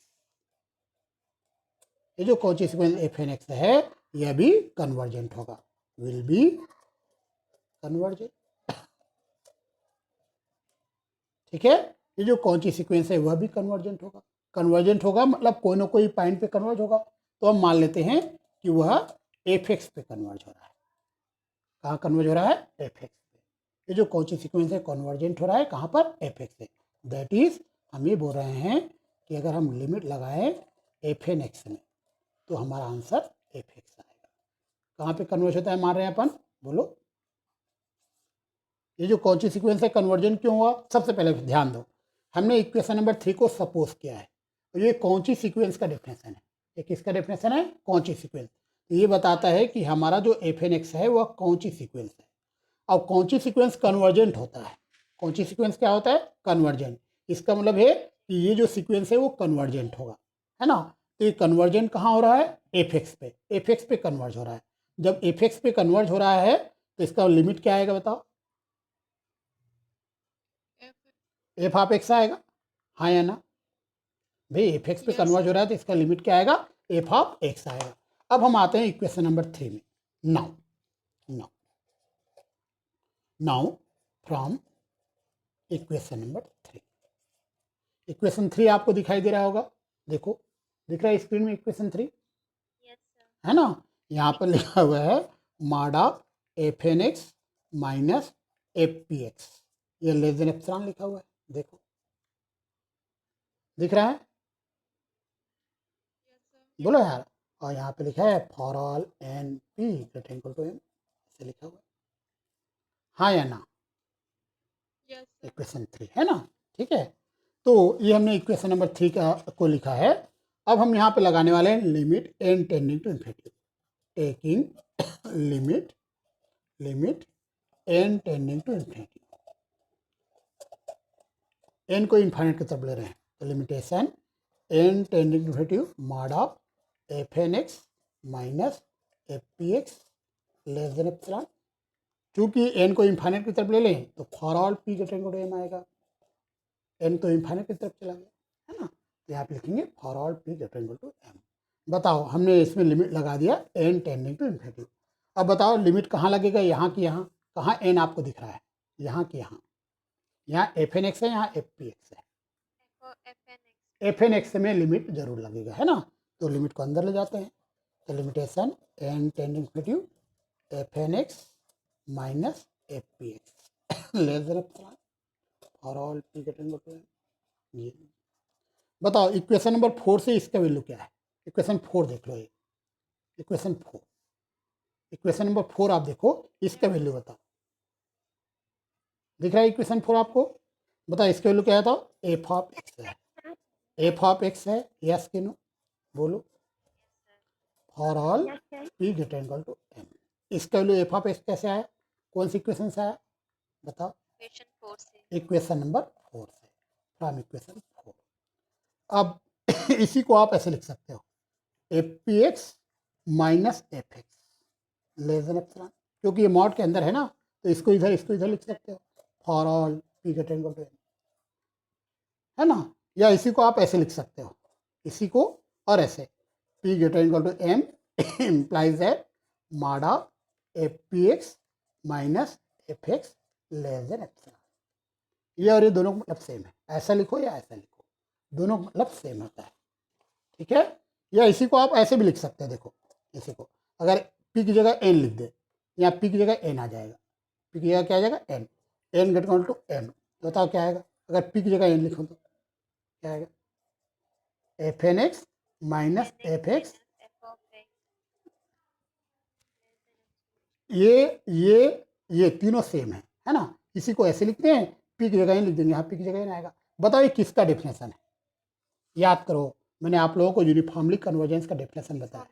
ये जो Cauchy sequence f n x है यह भी कन्वर्जेंट होगा, विल बी कन्वर्जेंट। ठीक है, ये जो कौची सीक्वेंस है वह भी कन्वर्जेंट होगा, कन्वर्जेंट होगा मतलब कोई ना कोई पॉइंट पे कन्वर्ज होगा, तो हम मान लेते हैं कि वह एफ एक्स पे कन्वर्ज हो रहा है। कहाँ कन्वर्ज हो रहा है, एफ एक्स पे। ये जो कौची सीक्वेंस है कन्वर्जेंट हो रहा है कहाँ पर, एफ एक्स पे। दैट इज हम ये बोल रहे हैं कि अगर हम लिमिट लगाएं एफ एन एक्स में तो हमारा आंसर एफ एक्स आएगा। कहाँ पे कन्वर्ज होता है मान रहे हैं अपन, बोलो। ये जो कौची सीक्वेंस है कन्वर्जेंट क्यों हुआ, सबसे पहले ध्यान दो, हमने इक्वेशन नंबर 3 को सपोज किया है, तो ये कौची सीक्वेंस का डेफिनेशन है। ये किसका डेफिनेशन है, कौची सीक्वेंस। तो ये बताता है कि हमारा जो एफ एन एक्स है वह कौची सीक्वेंस है, और कौची सीक्वेंस कन्वर्जेंट होता है। कौची सीक्वेंस क्या होता है, कन्वर्जेंट। इसका मतलब है कि ये जो सीक्वेंस है वो कन्वर्जेंट होगा, है ना। तो ये कन्वर्जेंट कहाँ हो रहा है, एफ एक्स पे, एफ एक्स पे कन्वर्ज हो रहा है। जब एफ एक्स पे कन्वर्ज हो रहा है तो इसका लिमिट क्या आएगा बताओ, एफ ऑफ एक्स आएगा, हाँ या ना। भाई एफ एक्स पे कन्वर्ज हो रहा है तो इसका लिमिट क्या आएगा, एफ ऑफ एक्स आएगा। अब हम आते हैं इक्वेशन नंबर 3 में। Now now now from equation number 3, equation 3 आपको दिखाई दे रहा होगा, देखो दिख रहा है स्क्रीन में इक्वेशन 3, है ना। यहाँ पर लिखा हुआ है mod of f n x minus f p x, ये लेस देन एप्सिलॉन लिखा हुआ है, देखो दिख रहा है, बोलो यार। और यहाँ पे लिखा है for all n p greater equal to m, ऐसे लिखा हुआ है, हाँ या ना। इक्वेशन 3 है ना, ठीक है। तो ये हमने इक्वेशन नंबर 3 का को लिखा है। अब हम यहाँ पे लगाने वाले हैं limit n tending to infinity, taking limit n tending to infinity, n को इन्फाइनाइट की तरफ ले रहे हैं, तो limitation n tending to infinity mod of f n x minus f p x less than epsilon. चूंकि एन को infinite की तरफ ले लें तो for all p greater equal to m आएगा, एन तो इन्फाइनाइट की तरफ चला गया, है ना। तो यहाँ पे लिखेंगे for all p greater equal to m. बताओ हमने इसमें लिमिट लगा दिया एन टेंडिंग टू इन्फिनिटी। अब बताओ लिमिट कहाँ लगेगा, यहाँ की यहाँ, कहाँ एन आपको दिख रहा है, यहाँ की यहाँ, यहाँ एफ एन एक्स है, यहाँ एफ पी एक्स है, एफ एन एक्स में लिमिट जरूर लगेगा, है ना। तो लिमिट को अंदर ले जाते हैं, तो limitation n tending to f n x minus f p x less than epsilon for all p greater equal to m. ये बताओ इक्वेशन नंबर 4 से इसका वैल्यू क्या है, इक्वेशन 4 देख लो, ये इक्वेशन 4, इक्वेशन नंबर 4 आप देखो, इसका वैल्यू बताओ, दिख रहा है इक्वेशन 4 आपको, बताओ इसका वैल्यू क्या है, तो एफ ऑफ एक्स है, एफ ऑफ एक्स है, यस कि नो, बोलो। For all p greater equal to m, इसका वैल्यू एफ ऑफ एक्स कैसे आया, कौन सी इक्वेशन से आया बताओ, इक्वेशन नंबर 4 से, फ्रॉम इक्वेशन 4। अब इसी को आप ऐसे लिख सकते हो F p x minus f x less than epsilon, क्योंकि ये मॉड के अंदर है ना, तो इसको इधर लिख सकते हो for all p greater equal to m, है ना। या इसी को आप ऐसे लिख सकते हो, इसी को और ऐसे P greater equal to M implies that mod of FPX minus FX less than epsilon। ये और ये दोनों का मतलब सेम है, ऐसा लिखो या ऐसा लिखो, दोनों का मतलब सेम होता है, ठीक है। या इसी को आप ऐसे भी लिख सकते हैं, देखो इसी को अगर P की जगह N लिख दे, या P की जगह N आ जाएगा, P की जगह क्या आ जाएगा N, N greater equal to M, बताओ क्या आएगा अगर P की जगह N लिखो तो क्या आएगा, FN(x) माइनस FX। ये तीनों सेम है ना। इसी को ऐसे लिखते हैं, P की जगह N लिख देंगे, यहाँ P की जगह N आएगा। बताओ ये किसका डेफिनेशन है, याद करो, मैंने आप लोगों को यूनिफॉर्मली कन्वर्जेंस का डेफिनेशन बताया।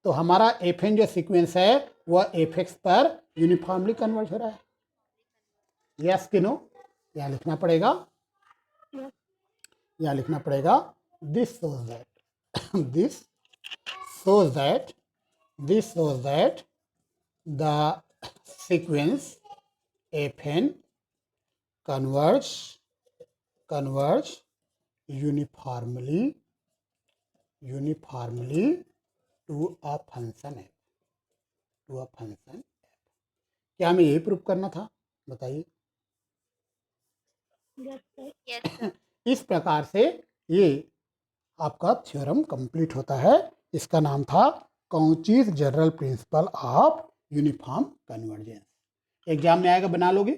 तो हमारा FN जो सीक्वेंस है वह FX पर यूनिफॉर्मली कन्वर्ज हो रहा है, यस कि नो। यहाँ लिखना पड़ेगा, यहाँ लिखना पड़ेगा this shows that this shows that the sequence FN converge uniformly to a function f, क्या हमें यही प्रूव करना था, बताइए। इस प्रकार से ये आपका थ्योरम कंप्लीट होता है। इसका नाम था Cauchy's general principle of uniform convergence. Exam में आएगा, बना लोगे।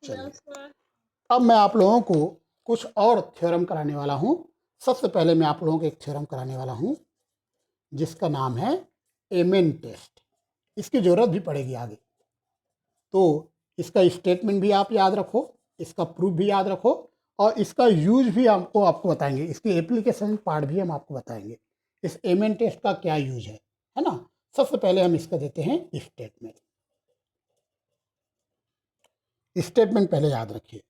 चलिए, अब मैं आप लोगों को कुछ और थ्योरम कराने वाला हूँ। सबसे पहले मैं आप लोगों को एक थ्योरम कराने वाला हूँ जिसका नाम है एमेन टेस्ट। इसकी जरूरत भी पड़ेगी आगे, तो इसका स्टेटमेंट भी आप याद रखो, इसका प्रूफ भी याद रखो, और इसका यूज भी आपको बताएंगे, इसकी एप्लीकेशन पार्ट भी हम आपको बताएंगे, इस एमेन टेस्ट का क्या यूज है ना। सबसे पहले हम इसका देते हैं स्टेटमेंट। स्टेटमेंट पहले याद रखिए,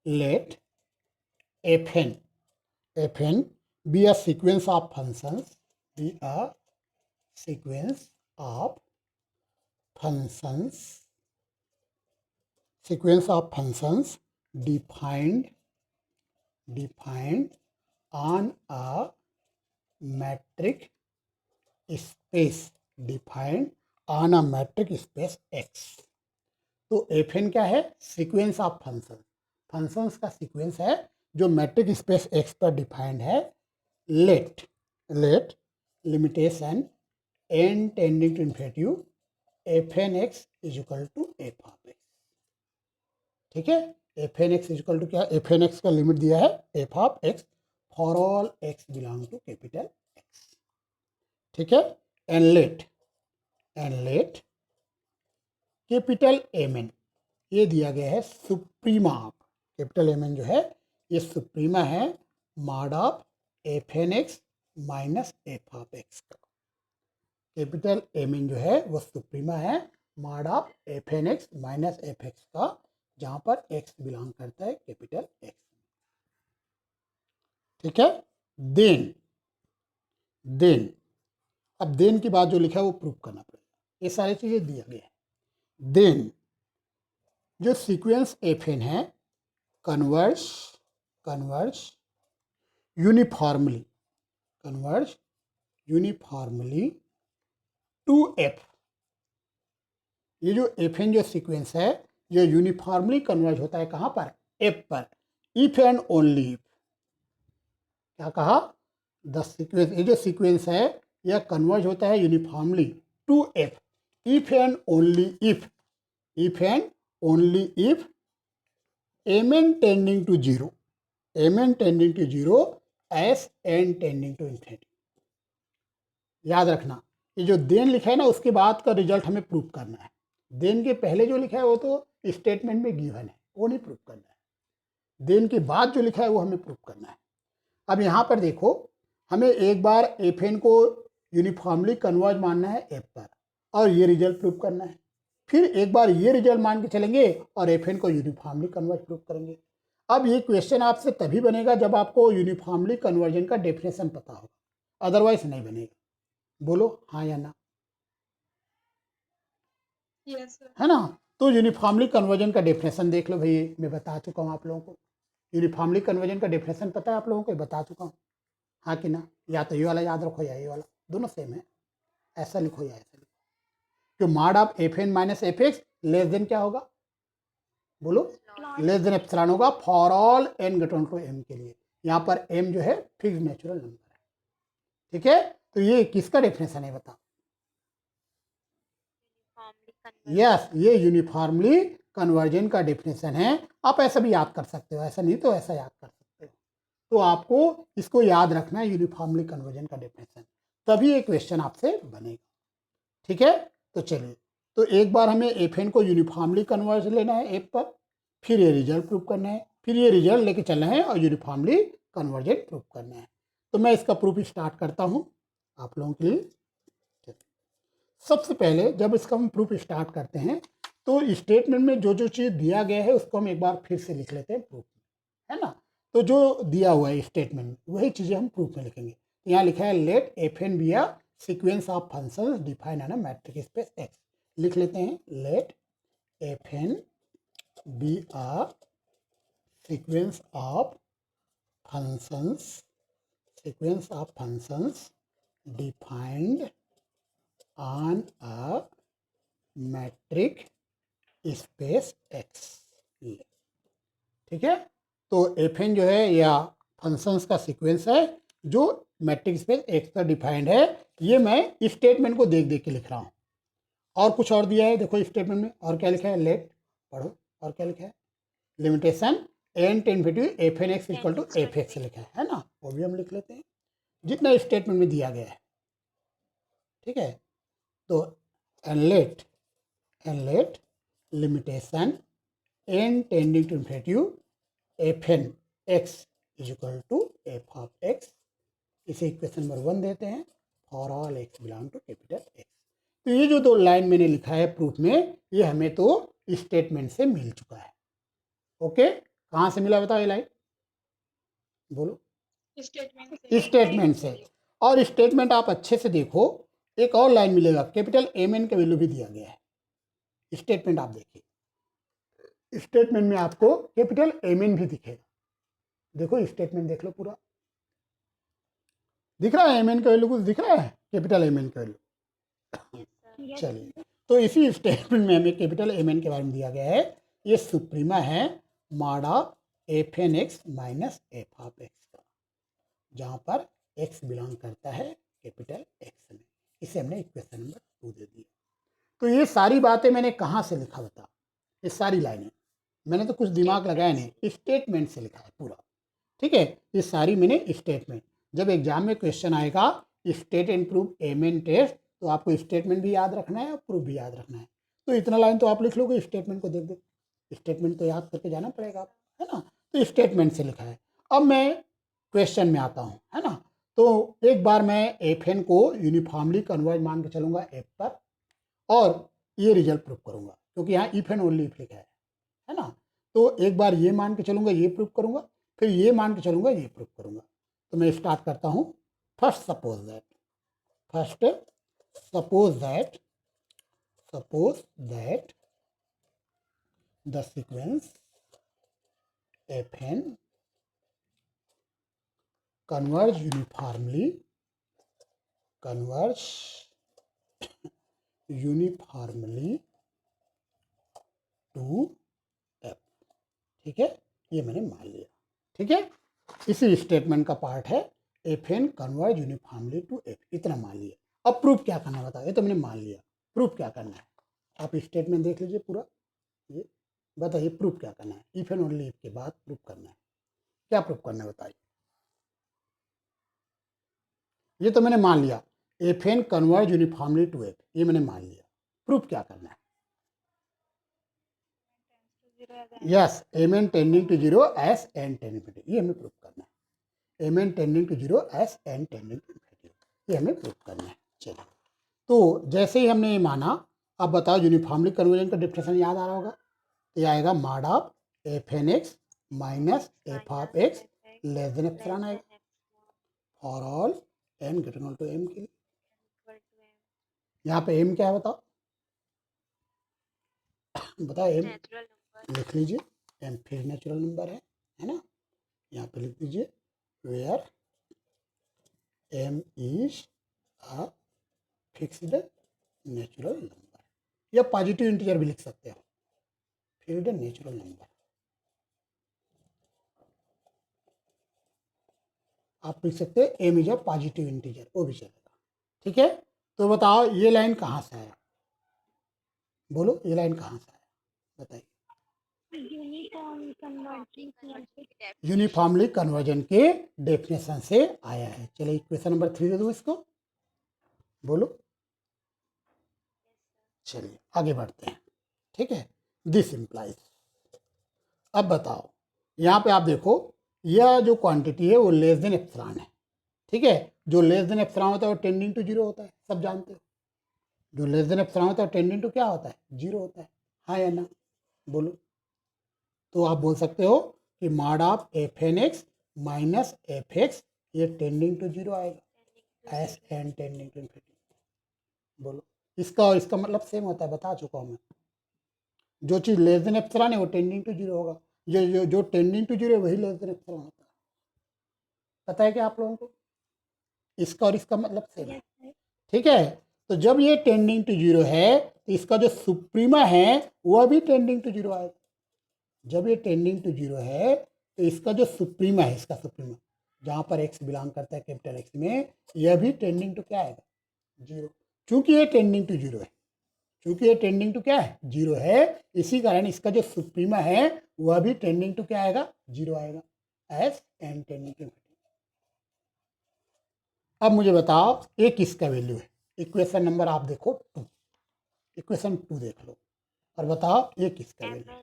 late FN be a sequence of functions, defined on a metric space, X। तो FN क्या है, सीक्वेंस ऑफ फंक्शंस का सीक्वेंस है जो मैट्रिक स्पेस X पर डिफाइंड है। Let limitation n tending to infinity FN(x) is equal to f of x, ठीक है। FN(x) इज इक्वल टू क्या, FN(x) का लिमिट दिया है f of x for all x belong to capital X, ठीक है। एंड लेट कैपिटल Mn, ये दिया गया है सुप्रीमा ऑफ, कैपिटल Mn जो है ये सुप्रीमा है mod of FN(x) minus f of x का। कैपिटल Mn जो है वो सुप्रीमा है mod of FN(x) minus fx का, जहां पर x बिलोंग करता है कैपिटल X, ठीक है। देन अब देन की बात जो लिखा है वो प्रूव करना पड़ेगा, ये सारी चीजें दिया गया है। देन जो सीक्वेंस FN है कन्वर्ज यूनिफॉर्मली टू f। ये जो FN जो सीक्वेंस है ये यूनिफॉर्मली कन्वर्ज होता है कहाँ पर, f पर, इफ एंड ओनली इफ। क्या कहा, द सीक्वेंस, ये जो सीक्वेंस है यह कन्वर्ज होता है uniformly to f if and only if Mn tending to zero as n tending to infinity. याद रखना, ये जो देन लिखा है ना उसके बाद का रिजल्ट हमें प्रूव करना है। देन के पहले जो लिखा है वो तो स्टेटमेंट में गिवन है, वो नहीं प्रूव करना है। देन के बाद जो लिखा है वो हमें प्रूव करना है। अब यहाँ पर देखो, हमें एक बार FN को यूनिफॉर्मली कन्वर्ज मानना है f पर, और ये रिजल्ट प्रूव करना है। फिर एक बार ये रिजल्ट मान के चलेंगे और FN को यूनिफॉर्मली कन्वर्ज प्रूव करेंगे। अब ये क्वेश्चन आपसे तभी बनेगा जब आपको यूनिफॉर्मली कन्वर्जन का डेफिनेशन पता होगा, अदरवाइज नहीं बनेगा। बोलो हाँ या ना, Yes, sir. है ना। तो यूनिफॉर्मली कन्वर्जन का डेफिनेशन देख लो भाई, मैं बता चुका हूँ आप लोगों को। यूनिफॉर्मली कन्वर्जन का डेफिनेशन पता है आप लोगों को, बता चुका हूँ, हाँ कि ना? या तो ये वाला याद रखो या ये वाला, दोनों सेम है, ऐसा लिखो या ऐसा लिखो। तो mod of f n minus f x less than क्या होगा, बोलो? लेस देन एप्सिलॉन होगा for all n greater to m के लिए। यहाँ पर एम जो है फिक्स नेचुरल नंबर है, ठीक है? तो ये किसका डेफिनेशन है बताओ? यस, ये यूनिफॉर्मली कन्वर्जन का डेफिनेशन है। आप ऐसा भी याद कर सकते हो, ऐसा नहीं तो ऐसा याद कर सकते हो। तो आपको इसको याद रखना है, यूनिफॉर्मली कन्वर्जन का डेफिनेशन, तभी एक क्वेश्चन आपसे बनेगा, ठीक है? तो चलिए, तो एक बार हमें एफ एन को यूनिफॉर्मली कन्वर्ज लेना है एफ पर, फिर ये रिजल्ट प्रूव करना है, फिर ये रिजल्ट लेके चलना है और यूनिफॉर्मली कन्वर्जन प्रूव करना है। तो मैं इसका प्रूफ स्टार्ट करता हूँ आप लोगों के लिए। सबसे पहले जब इसका हम प्रूफ स्टार्ट करते हैं तो स्टेटमेंट में जो जो चीज़ दिया गया है उसको हम एक बार फिर से लिख लेते हैं प्रूफ में, है ना? तो जो दिया हुआ है स्टेटमेंट में वही चीज़ें हम प्रूफ में लिखेंगे। तो यहाँ लिखा है let f n be a sequence of functions defined on a metric space x. लिख लेते हैं let f n be a sequence of functions defined on a metric space x, ठीक है? तो एफ एन जो है या फंक्शंस का सीक्वेंस है जो मैट्रिक स्पेस एक्स पर डिफाइंड है। ये मैं स्टेटमेंट को देख देख के लिख रहा हूँ। और कुछ और दिया है, देखो स्टेटमेंट में और क्या लिखा है, लेट पढ़ो, और क्या लिखा है, limitation n tend to f n x equal to f x लिखा है ना? वो भी हम लिख लेते हैं जितना स्टेटमेंट में दिया गया है, ठीक है? तो let limitation n tending to infinity f n x is equal to f of x, इसे इक्वेशन नंबर 1 देते हैं for all x belong to capital x. तो ये जो दो लाइन मैंने लिखा है प्रूफ में, ये हमें तो स्टेटमेंट से मिल चुका है। ओके, कहाँ से मिला बताओ ये लाइन, बोलो? स्टेटमेंट से। और स्टेटमेंट आप अच्छे से देखो, एक और लाइन मिलेगा, कैपिटल एम एन का वैल्यू भी दिया गया है। स्टेटमेंट आप देखिए, स्टेटमेंट में आपको कैपिटल एम एन भी दिखेगा। देखो स्टेटमेंट देख लो पूरा, दिख रहा है एम एन का वैल्यू, कुछ दिख रहा है कैपिटल एम एन का वैल्यू? चलिए, तो इसी स्टेटमेंट में हमें कैपिटल एम एन के बारे में दिया गया है। ये सुप्रीमा है mod of f n x minus f of x का, जहाँ पर एक्स बिलोंग करता है कैपिटल एक्स में। इसे हमने इक्वेशन नंबर 2 दे दिया। तो ये सारी बातें मैंने कहाँ से लिखा बता, ये सारी लाइनें मैंने तो कुछ दिमाग लगाया नहीं, स्टेटमेंट से लिखा है पूरा, ठीक है? ये सारी मैंने स्टेटमेंट, जब एग्जाम में क्वेश्चन आएगा state and proof m n test, तो आपको स्टेटमेंट भी याद रखना है और प्रूफ भी याद रखना है। तो इतना लाइन तो आप लिख लोगे, स्टेटमेंट को देख देख स्टेटमेंट तो याद करके जाना पड़ेगा, है ना? तो स्टेटमेंट से लिखा है। अब मैं क्वेश्चन में आता हूँ, है ना? तो एक बार मैं एफ एन को यूनिफॉर्मली कन्वर्ज मान के चलूंगा एफ पर, और ये रिजल्ट प्रूफ करूंगा, क्योंकि यहाँ इफ एंड ओनली इफ लिखा है ना? तो एक बार ये मान के चलूंगा, ये प्रूफ करूंगा, फिर ये मान के चलूंगा, ये प्रूफ करूंगा। तो मैं स्टार्ट करता हूँ। First suppose that the sequence f n converge uniformly to f, ठीक है? ये मैंने मान लिया, ठीक है? इसी स्टेटमेंट का पार्ट है f n converge uniformly to f, इतना मान लिया। अब प्रूफ क्या करना है बताओ, ये तो मैंने मान लिया, प्रूफ क्या करना है? आप स्टेटमेंट देख लीजिए पूरा, ये बताइए प्रूफ क्या करना है? इफ एंड ओनली इफ के बाद प्रूफ करना है, क्या प्रूफ करना है बताइए? ये तो मैंने मान लिया f n converge uniformly to f, ये मैंने मान लिया। प्रूफ क्या करना है? Yes, m n tending to zero as n tending to, ये हमें प्रूफ करना है। M n tending to zero as n tending to, ये हमें प्रूफ करना है। चलिए, तो जैसे ही हमने ये माना, अब बताओ यूनिफॉर्मली कन्वर्जन का डेफिनेशन याद आ रहा होगा, ये आएगा mod of f n x minus f of x less than epsilon आएगा for all n greater to m के लिए। यहाँ पे एम क्या है बताओ, बताओ एम लिख लीजिए, एम फिर नेचुरल नंबर है ना? यहाँ पे लिख दीजिए where m is a fixed natural number, या पॉजिटिव इंटीजर भी लिख सकते हो, फिक्स्ड नेचुरल नंबर। आप लिख सकते हैं m is a positive integer, वो भी चलेगा। ठीक है, तो बताओ ये लाइन कहाँ से आया, बोलो ये लाइन कहाँ से आया, बताइए। यूनिफॉर्मली कन्वर्जन के डेफिनेशन से आया है। चलिए क्वेश्चन नंबर 3 दे दो इसको, बोलो। चलिए आगे बढ़ते हैं। ठीक है, दिस इम्प्लाइज, अब बताओ यहाँ पे आप देखो यह जो क्वांटिटी है वो लेस देन एप्सिलॉन है। ठीक है, जो लेस देन एप्सिलॉन होता है वो टेंडिंग टू जीरो होता है, सब जानते हो। जो लेस देन एप्सिलॉन होता है टेंडिंग टू क्या होता है, जीरो होता है, हाँ या ना, बोलो। तो आप बोल सकते हो कि mod of f n x minus f x ये टेंडिंग टू जीरो आएगा, as n tending to infinity. बोलो, इसका और इसका मतलब सेम होता है, बता चुका हूँ मैं। जो चीज़ लेस देन एप्सिलॉन है वो टेंडिंग टू जीरो होगा, जो टेंडिंग टू जीरो है वही लेस देन एप्सिलॉन होता है। पता है क्या आप लोगों को, इसका और इसका मतलब सेम है। ठीक है, तो जब ये टेंडिंग टू जीरो है तो इसका जो सुप्रीमा है वह भी टेंडिंग टू जीरो आएगा। जब ये टेंडिंग टू जीरो है तो इसका जो सुप्रीमा है, इसका सुप्रीमा जहाँ पर एक्स बिलोंग करता है कैपिटल एक्स में, यह भी टेंडिंग टू क्या आएगा, जीरो। चूंकि ये टेंडिंग टू जीरो है, चूंकि ये टेंडिंग टू क्या है, जीरो है, इसी कारण इसका जो सुप्रीमा है वह भी टेंडिंग टू क्या आएगा, जीरो आएगा, एस एन टेंडिंग टू। अब मुझे बताओ ये किसका वैल्यू है, इक्वेशन नंबर आप देखो 2, इक्वेशन 2 देख लो और बताओ ये किसका वैल्यू है।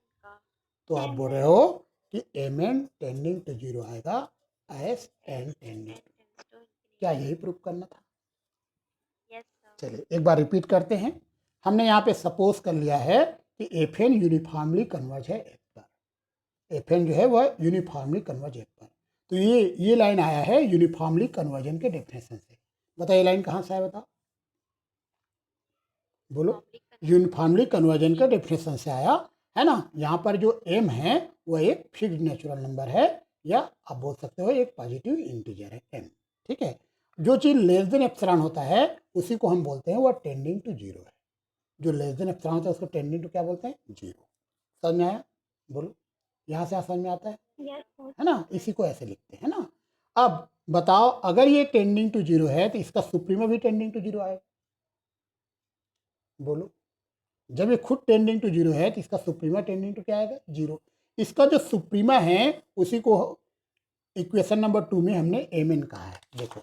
तो आप बोल रहे हो कि m n tending to zero आएगा, एस एन टेंडिंग टू, क्या यही प्रूफ करना था। चलिए एक बार रिपीट करते हैं। हमने यहाँ पे सपोज कर लिया है कि एफ एन यूनिफॉर्मली कन्वर्ज है एफ पर, एफ एन जो है वह यूनिफॉर्मली कन्वर्ज एफ पर। तो ये लाइन आया है यूनिफॉर्मली कन्वर्जन के डेफिनेशन से। बताइए लाइन कहाँ से है, बताओ, बोलो। यूनिफॉर्मली कन्वर्जन के डेफिनेशन से आया है ना। यहाँ पर जो m है वह एक फिक्स्ड नेचुरल नंबर है, या आप बोल सकते हो एक पॉजिटिव इंटीजर है m। ठीक है, जो चीज़ लेस देन एप्सिलॉन होता है उसी को हम बोलते हैं वह टेंडिंग टू जीरो है। जो लेस देन एप्सिलॉन होता है उसको टेंडिंग टू क्या बोलते हैं, जीरो। समझ में आया, बोलो। यहाँ से समझ में आता है ना, इसी को ऐसे लिखते हैं ना। अब बताओ अगर ये टेंडिंग टू जीरो है तो इसका सुप्रीमा भी टेंडिंग टू जीरो आएगा, बोलो। जब ये खुद टेंडिंग टू जीरो है तो इसका सुप्रीमा टेंडिंग टू क्या आएगा, जीरो। इसका जो सुप्रीमा है उसी को इक्वेशन नंबर 2 में हमने एम एन कहा है। देखो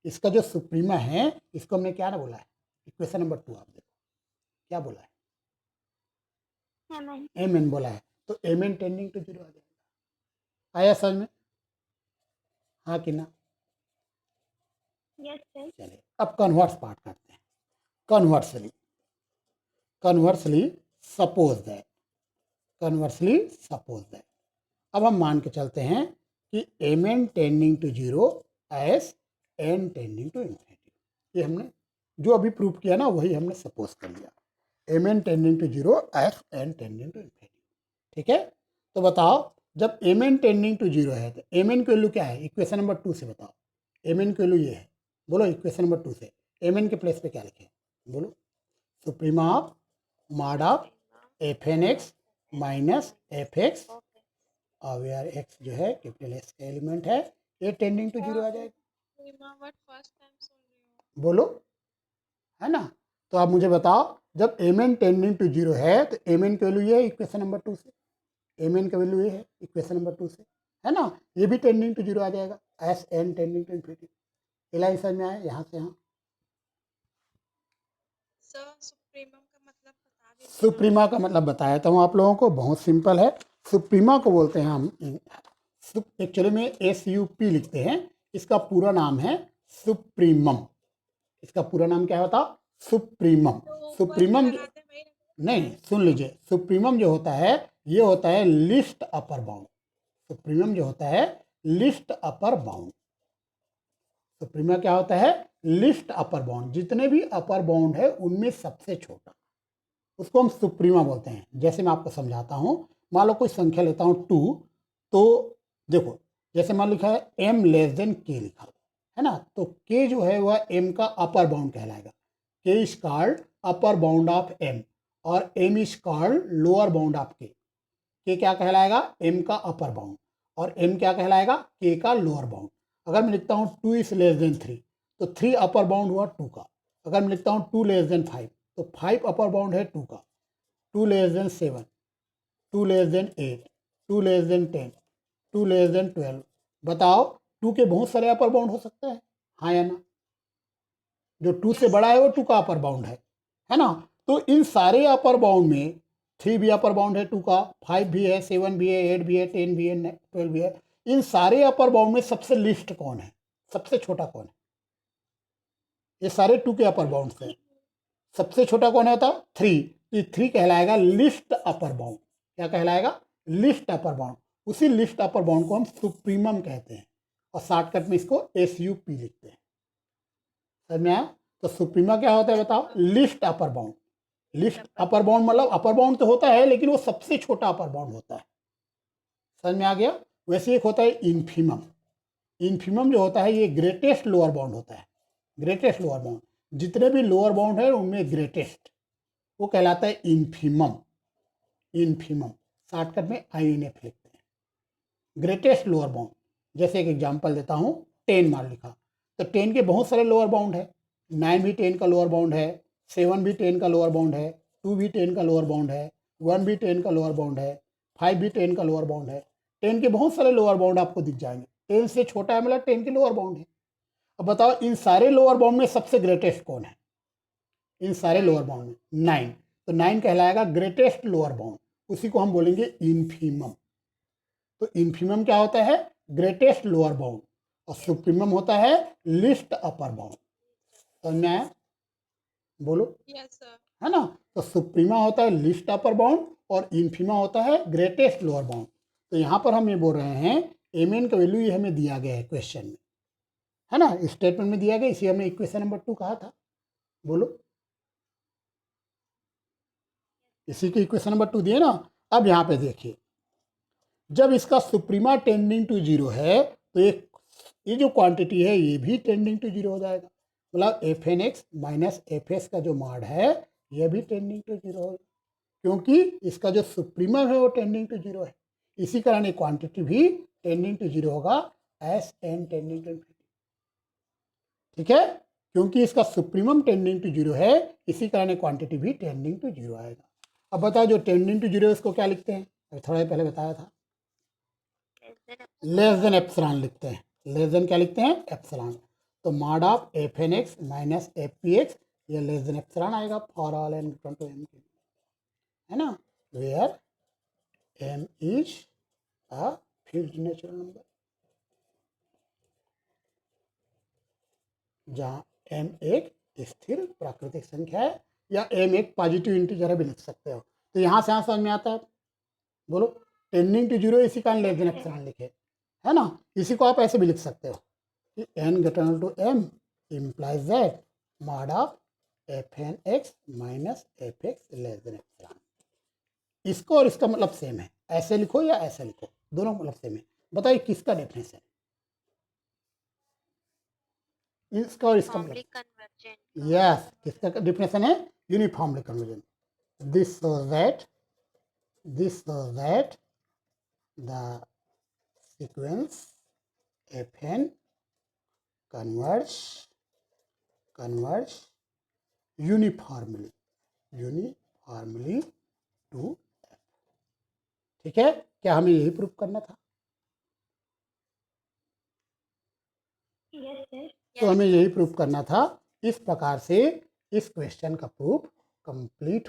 इसका जो सुप्रीमा है इसको हमने क्या ना बोला है, इक्वेशन नंबर 2 आप देखो क्या बोला है, एम एन बोला है। तो m n tending to zero आ जाएगा। आया समझ में, हाँ कि ना। चलिए अब कन्वर्स पार्ट करते हैं। Conversely, conversely suppose that, conversely suppose that, अब हम मान के चलते हैं कि m n tending to zero as n tending to infinity. ये हमने जो अभी प्रूव किया ना वही हमने सपोज कर लिया, m n tending to zero as n tending to infinity. ठीक है, तो बताओ जब m n tending to zero है तो एम एन की वैल्यू क्या है, इक्वेशन नंबर 2 से बताओ। एम एन की वैल्यू ये है, बोलो इक्वेशन नंबर 2 से एम एन के प्लेस पे क्या लिखे, बोलो। Suprema of mod of f n x minus f x, और वेयर एक्स जो है कैपिटल एक्स का एलिमेंट है, ये टेंडिंग टू जीरो आ जाएगा, बोलो, है ना। तो आप मुझे बताओ जब m n tending to zero है तो एम एन की वैल्यू ये है इक्वेशन नंबर 2 से, एम एन का वैल्यू ये है इक्वेशन नंबर 2 से, है ना। ये भी टेंडिंग टू जीरो आ जाएगा, as n tending to infinity. ये लाइन समझ में आया, यहाँ से यहाँ। सुप्रीमा का मतलब बताया था हूँ आप लोगों को, बहुत सिंपल है। सुप्रीमा को बोलते हैं हम, एक्चुअली में SUP लिखते हैं, इसका पूरा नाम है सुप्रीमम। इसका पूरा नाम क्या होता, सुप्रीमम। सुप्रीमम नहीं, सुन लीजिए, सुप्रीमम जो होता है ये होता है लिस्ट अपर बाउंड। सुप्रीमम जो होता है लिस्ट अपर बाउंड। सुप्रीमा क्या होता है, लिस्ट अपर बाउंड, जितने भी अपर बाउंड है उनमें सबसे छोटा, उसको हम सुप्रीमा बोलते हैं। जैसे मैं आपको समझाता हूँ, मान लो कोई संख्या लेता हूँ 2, तो देखो जैसे मान लिखा है m लेस देन k लिखा हुआ है ना, तो k जो है वह m का अपर बाउंड कहलाएगा। k is called upper bound of m और m is called lower bound of k। k क्या कहलाएगा? m का अपर बाउंड, और m क्या कहलाएगा? k का लोअर बाउंड। अगर मैं लिखता हूँ 2 इज लेस देन 3 तो 3 अपर बाउंड हुआ 2 का। अगर मैं लिखता हूँ 2 लेस देन 5 तो 5 अपर बाउंड है 2 का। 2 less than 7, 2 less than 8, 2 less than 10, 2 less than 12। बताओ 2 के बहुत सारे अपर बाउंड हो सकते हैं, हाँ या ना? जो 2 से बड़ा है वो 2 का अपर बाउंड है ना? तो इन सारे अपर बाउंड में 3 भी अपर बाउंड है 2 का, 5 भी है, 7 भी है, 8 भी है, 10 भी है, 12 भी है। इन सारे अपर बाउंड में सबसे लिस्ट कौन है? सबसे छोटा कौन है? ये सारे 2 के अपर बाउंड से सबसे छोटा कौन होता? 3। तो 3 कहलाएगा लिस्ट अपर बाउंड। क्या कहलाएगा? List upper bound. उसी लिस्ट अपर बाउंड को हम सुप्रीमम कहते हैं और शॉर्टकट में इसको SUP लिखते हैं। समझ में आया? तो सुप्रीमा क्या होता है बताओ? List upper bound. List upper bound मतलब अपर बाउंड तो होता है लेकिन वो सबसे छोटा अपर बाउंड होता है। समझ में आ गया? वैसे एक होता है इन्फीमम। इन्फीमम जो होता है ये ग्रेटेस्ट लोअर बाउंड होता है। ग्रेटेस्ट लोअर बाउंड, जितने भी लोअर बाउंड है उनमें ग्रेटेस्ट, वो कहलाता है इन्फीमम। इन्फीमम शॉर्टकट में INF लिखते हैं। ग्रेटेस्ट लोअर बाउंड, जैसे एक एग्जांपल देता हूँ, 10 मान लिखा तो 10 के बहुत सारे लोअर बाउंड है। 9 भी 10 का लोअर बाउंड है, 7 भी 10 का लोअर बाउंड है, 2 भी 10 का लोअर बाउंड है, 1 भी 10 का लोअर बाउंड है, 5 भी 10 का लोअर बाउंड है। 10 के बहुत सारे लोअर बाउंड आपको दिख जाएंगे। 10 से छोटा है मतलब 10 के लोअर बाउंड है। अब बताओ इन सारे लोअर बाउंड में सबसे ग्रेटेस्ट कौन है? इन सारे लोअर बाउंड में 9। तो 9 कहलाएगा ग्रेटेस्ट लोअर बाउंड, उसी को हम बोलेंगे इन्फीमम। तो इन्फीमम क्या होता है? ग्रेटेस्ट लोअर बाउंड, और सुप्रीमम होता है लिस्ट अपर बाउंड। समझ में आया? बोलो। Yes sir. है ना? तो सुप्रीमा होता है लिस्ट अपर बाउंड और इन्फीमा होता है ग्रेटेस्ट लोअर बाउंड। तो यहाँ पर हम ये बोल रहे हैं एमएन का वैल्यू ये हमें दिया गया है क्वेश्चन में, है ना? स्टेटमेंट में दिया गया, इसी हमने इक्वेशन नंबर 2 कहा था। बोलो, इसी के इक्वेशन नंबर 2 दिए ना। अब यहाँ पे देखिए, जब इसका सुप्रीमा टेंडिंग टू 0 है तो ये जो क्वांटिटी है ये भी टेंडिंग टू 0 हो जाएगा। मतलब fnx माइनस fs का जो मॉड है ये भी टेंडिंग टू 0 होगा, क्योंकि इसका जो सुप्रीमम है वो टेंडिंग टू 0 है। इसी कारण ये क्वांटिटी भी टेंडिंग टू 0 होगा, Sn टेंडिंग टू इन्फिनिटी। ठीक है? क्योंकि इसका सुप्रीमम टेंडिंग टू 0 है, इसी कारण ये क्वांटिटी भी टेंडिंग टू 0 आएगा। अब बताओ जो टेंडिंग टू 0 है उसको क्या लिखते हैं? अभी थोड़ा पहले बताया था, लेस देन एप्सिलॉन लिखते हैं। लेस देन क्या लिखते हैं? एप्सिलॉन। तो mod of fnx minus fpx ये लेस देन एप्सिलॉन आएगा for all n equal to m के, है ना? Where m is a fixed natural number, जहाँ m एक स्थिर प्राकृतिक संख्या है या m एक पॉजिटिव इंटीजर भी लिख सकते हो। तो यहाँ से समझ में आता है? बोलो, टेंडिंग टू 0 इसी कारण लेस देन एप्सिलॉन लिखे, है ना? इसी को आप ऐसे भी लिख सकते हो कि n greater to m implies that mod of fnx minus fx less than epsilon. इसको और इसका मतलब सेम है, ऐसे लिखो या ऐसे लिखो, दोनों मतलब सेम है। बताइए किसका डेफिनेशन? इसका और इसका मतलब, यस, किसका डेफिनेशन है? Uniformly convergent. This shows that the sequence fn converge uniformly to f। ठीक है? क्या हमें यही प्रूफ करना था? तो हमें यही प्रूफ करना था। इस प्रकार से इस क्वेश्चन का प्रूफ कंप्लीट